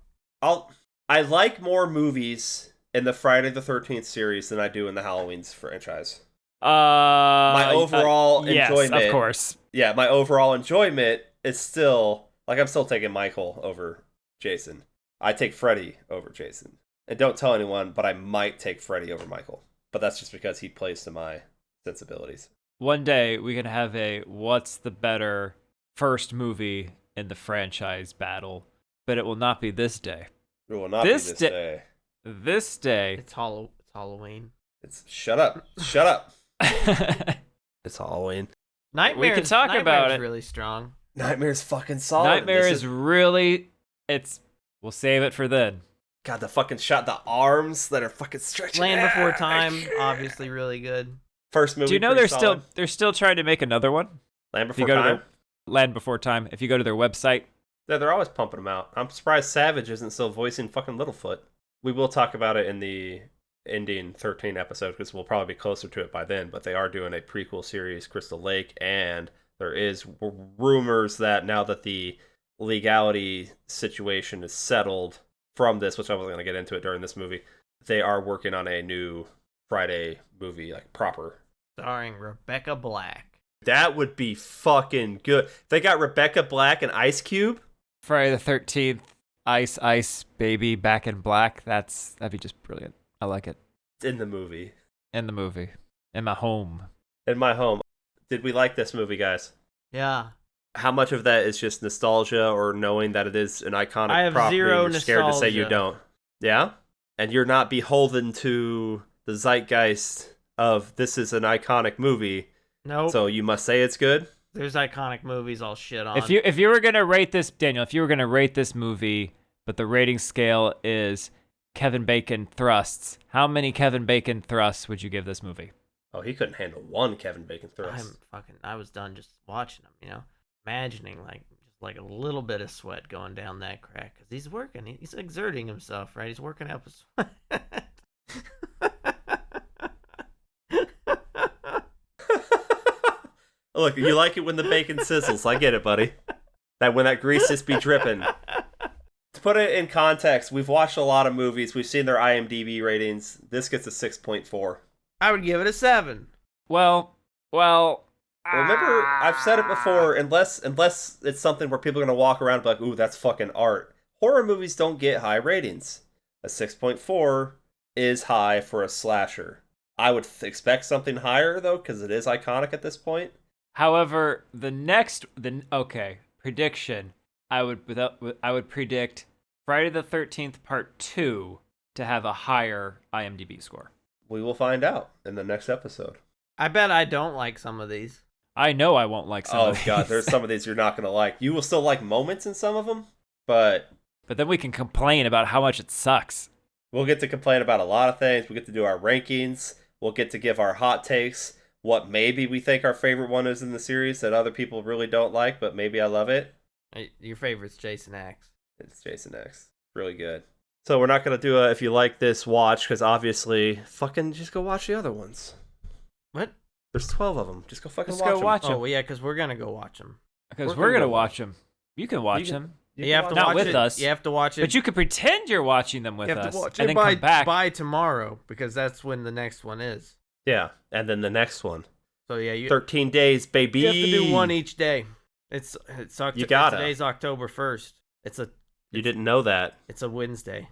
I like more movies in the Friday the 13th series than I do in the Halloween's franchise. My overall enjoyment. Yes, of course. Yeah, my overall enjoyment is still I'm still taking Michael over Jason. I take Freddy over Jason. And don't tell anyone, but I might take Freddy over Michael. But that's just because he plays to my sensibilities. One day we can have a what's the better first movie in the franchise battle, but it will not be this day. It will not be this day. This day. It's Halloween. Shut up. Shut up. It's Halloween. Nightmare. We can talk about it. Really strong. Nightmare's fucking solid. Nightmare is really. We'll save it for then. God, the fucking shot, the arms that are fucking stretching. Land Before Time, obviously really good. First movie. Do you know they're still trying to make another one? Land Before Time. Land Before Time. If you go to their website, yeah, they're always pumping them out. I'm surprised Savage isn't still voicing fucking Littlefoot. We will talk about it in the ending 13 episode because we'll probably be closer to it by then. But they are doing a prequel series, Crystal Lake, and there is rumors that now that the legality situation is settled from this, which I wasn't going to get into it during this movie, they are working on a new Friday movie, like proper. Starring Rebecca Black. That would be fucking good. They got Rebecca Black and Ice Cube. Friday the 13th, Ice Baby Back in Black. That'd be just brilliant. I like it. In the movie. In my home. In my home. Did we like this movie, guys? Yeah. How much of that is just nostalgia or knowing that it is an iconic I have property? zero You're scared to say you don't. Yeah? And you're not beholden to the zeitgeist of this is an iconic movie. Nope. So you must say it's good? There's iconic movies I'll shit on. If you were gonna rate this, Daniel, if you were gonna rate this movie, but the rating scale is Kevin Bacon thrusts, how many Kevin Bacon thrusts would you give this movie? Oh, he couldn't handle one Kevin Bacon thrust. I was done just watching him, imagining like a little bit of sweat going down that crack because he's working, he's exerting himself, right? He's working up a sweat. Look, you like it when the bacon sizzles. I get it, buddy. When that grease just be dripping. To put it in context, we've watched a lot of movies. We've seen their IMDb ratings. This gets a 6.4. I would give it a 7. Well. Remember, I've said it before. Unless it's something where people are gonna walk around and be like, "Ooh, that's fucking art." Horror movies don't get high ratings. A 6.4 is high for a slasher. I would expect something higher though, because it is iconic at this point. However, prediction. I would predict Friday the 13th Part 2 to have a higher IMDb score. We will find out in the next episode. I bet I don't like some of these. I know I won't like some of these. Oh god, there's some of these you're not going to like. You will still like moments in some of them, but then we can complain about how much it sucks. We'll get to complain about a lot of things. We'll get to do our rankings. We'll get to give our hot takes. What maybe we think our favorite one is in the series that other people really don't like, but maybe I love it. Your favorite's Jason X. It's Jason X. Really good. So we're not going to do a if you like this, watch, because obviously, fucking just go watch the other ones. What? There's 12 of them. Just go fucking Just watch go them. watch them. Oh, well, yeah, because we're going to go watch them. Because we're going to watch them. You can watch them. You have to Not watch with it. us. You have to watch it. But you could pretend you're watching them with you have us. to watch and it then come back. by tomorrow, because that's when the next one is. Yeah, and then the next one. So, yeah, 13 days, baby. You have to do one each day. It's You gotta. Today's October 1st. You didn't know that. It's a Wednesday.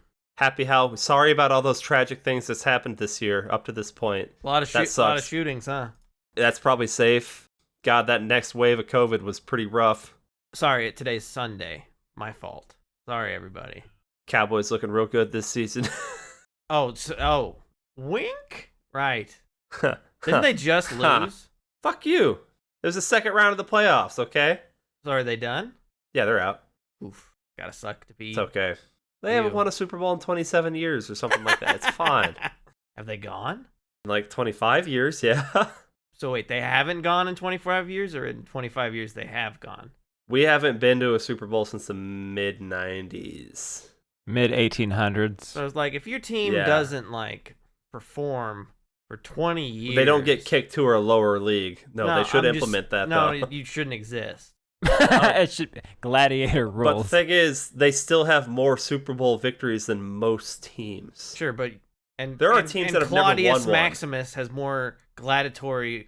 Sorry about all those tragic things that's happened this year up to this point. A lot of shootings, huh? That's probably safe. God, that next wave of COVID was pretty rough. Sorry, today's Sunday. My fault. Sorry, everybody. Cowboys looking real good this season. Wink? Right. Didn't they just lose? Fuck you. It was the second round of the playoffs, okay? So are they done? Yeah, they're out. Oof. Gotta suck to be. It's okay. They haven't won a Super Bowl in 27 years or something like that. It's fine. Have they gone? Like 25 years, yeah. So wait, they haven't gone in 25 years, or in 25 years they have gone? We haven't been to a Super Bowl since the mid-90s. Mid-1800s. So it's like, if your team doesn't, like, perform for 20 years... They don't get kicked to a lower league. No, they should implement that, though. No, you shouldn't exist. It should be gladiator rules. But the thing is, they still have more Super Bowl victories than most teams. Sure, but... There are teams that have Claudius never won one. Maximus has more gladiator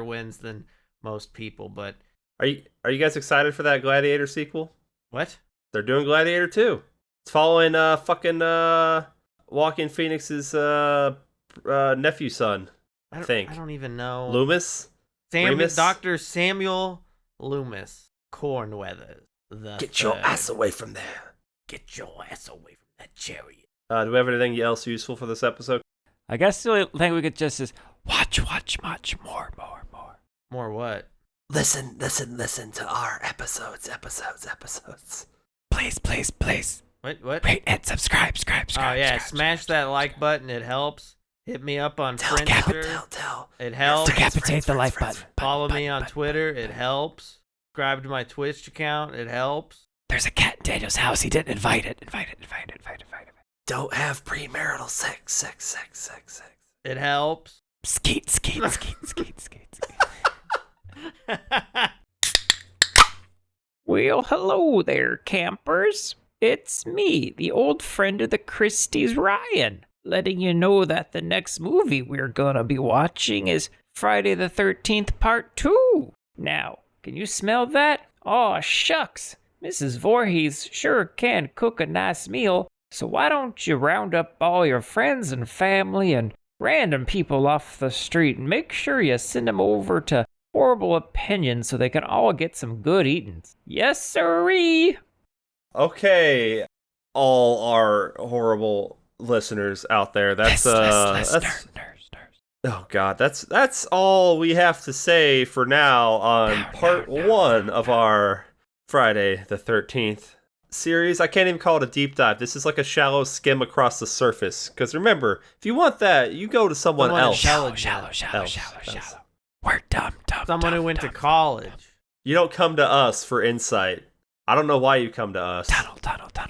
wins than most people, but... Are you guys excited for that Gladiator sequel? What? They're doing Gladiator 2. It's following Joaquin Phoenix's nephew son, I think. I don't even know. Loomis? Dr. Samuel Loomis. Cornweather. Get your ass away from there. Get your ass away from that chariot. Do we have anything else useful for this episode? I guess the only thing we could just is watch, more. More what? Listen to our episodes. Please. What? Rate and subscribe. Oh, yeah, smash that like button. It helps. Hit me up on Friendster. Tell. It helps. Decapitate the like button. Follow me on Twitter. It helps. Subscribe to my Twitch account. It helps. There's a cat in Daniel's house. He didn't invite it. Invite it. Don't have premarital sex. It helps. Skeet. Well, hello there, campers. It's me, the old friend of the Christies, Ryan, letting you know that the next movie we're gonna be watching is Friday the 13th Part 2. Now, can you smell that? Aw, shucks. Mrs. Voorhees sure can cook a nice meal, so why don't you round up all your friends and family and random people off the street and make sure you send them over to Horrorble Opinions so they can all get some good eatings. Yes, sirree! Okay, all our horrible listeners out there. That's listeners. Oh god, that's all we have to say for now on part 1 of our Friday the 13th series. I can't even call it a deep dive. This is like a shallow skim across the surface. Because remember, if you want that, you go to someone else. Shallow. We're dumb. Someone who went to college. You don't come to us for insight. I don't know why you come to us. Tunnel.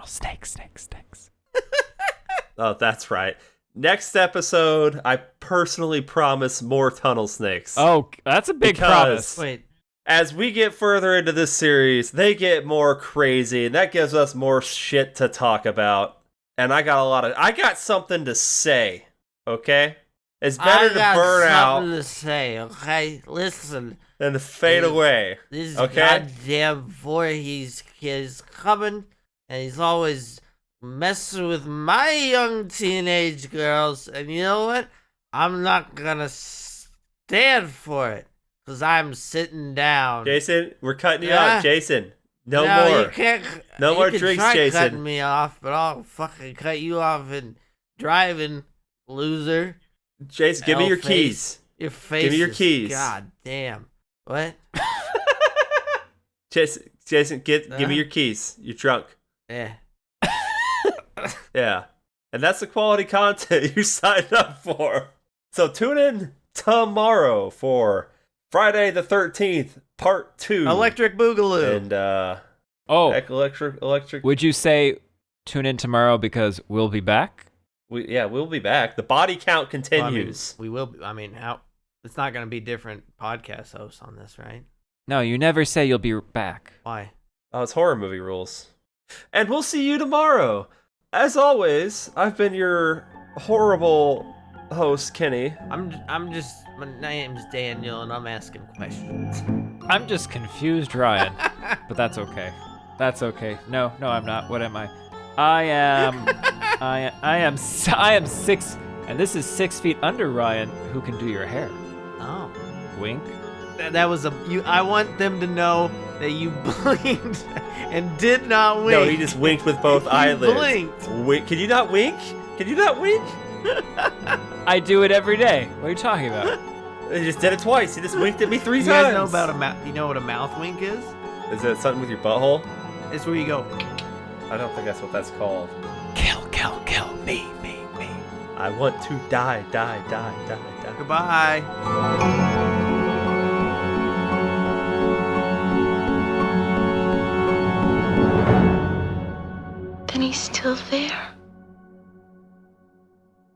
Snakes. Oh, that's right. Next episode, I personally promise more tunnel snakes. Oh, that's a big promise. Wait. As we get further into this series, they get more crazy, and that gives us more shit to talk about. And I got something to say, okay? It's better to burn out something to say, okay? Listen. than to fade away, This okay? goddamn Voorhees kid is coming, and he's always messing with my young teenage girls, and you know what? I'm not gonna stand for it. Because I'm sitting down. Jason, we're cutting you off. Jason, no more. You can't, no more drinks, try Jason. cutting me off, but I'll fucking cut you off and driving. loser. Jason, give me your keys. Your face. Give me your keys. God damn. What? Jason, give me your keys. You're drunk. Yeah. Yeah. And that's the quality content you signed up for. So tune in tomorrow for Friday the 13th, part 2. Electric Boogaloo. And, electric. Would you say tune in tomorrow because we'll be back? We'll be back. The body count continues. Well, we will. How? It's not going to be different podcast hosts on this, right? No, you never say you'll be back. Why? Oh, it's horror movie rules. And we'll see you tomorrow. As always, I've been your horrible host, Kenny. My name's Daniel, and I'm asking questions. I'm just confused, Ryan. But that's okay. That's okay. No, I'm not. What am I? I am 6, and this is 6 feet under Ryan, who can do your hair. Oh. Wink. That was I want them to know that you blinked and did not wink. No, he just winked with both eyelids. Blinked. Can you not wink? Can you not wink? I do it every day. What are you talking about? He just did it twice. He just winked at me 3 times. You guys know about a mouth? You know what a mouth wink is? Is that something with your butthole? It's where you go. I don't think that's what that's called. Kill, me. I want to die. Goodbye. Then he's still there.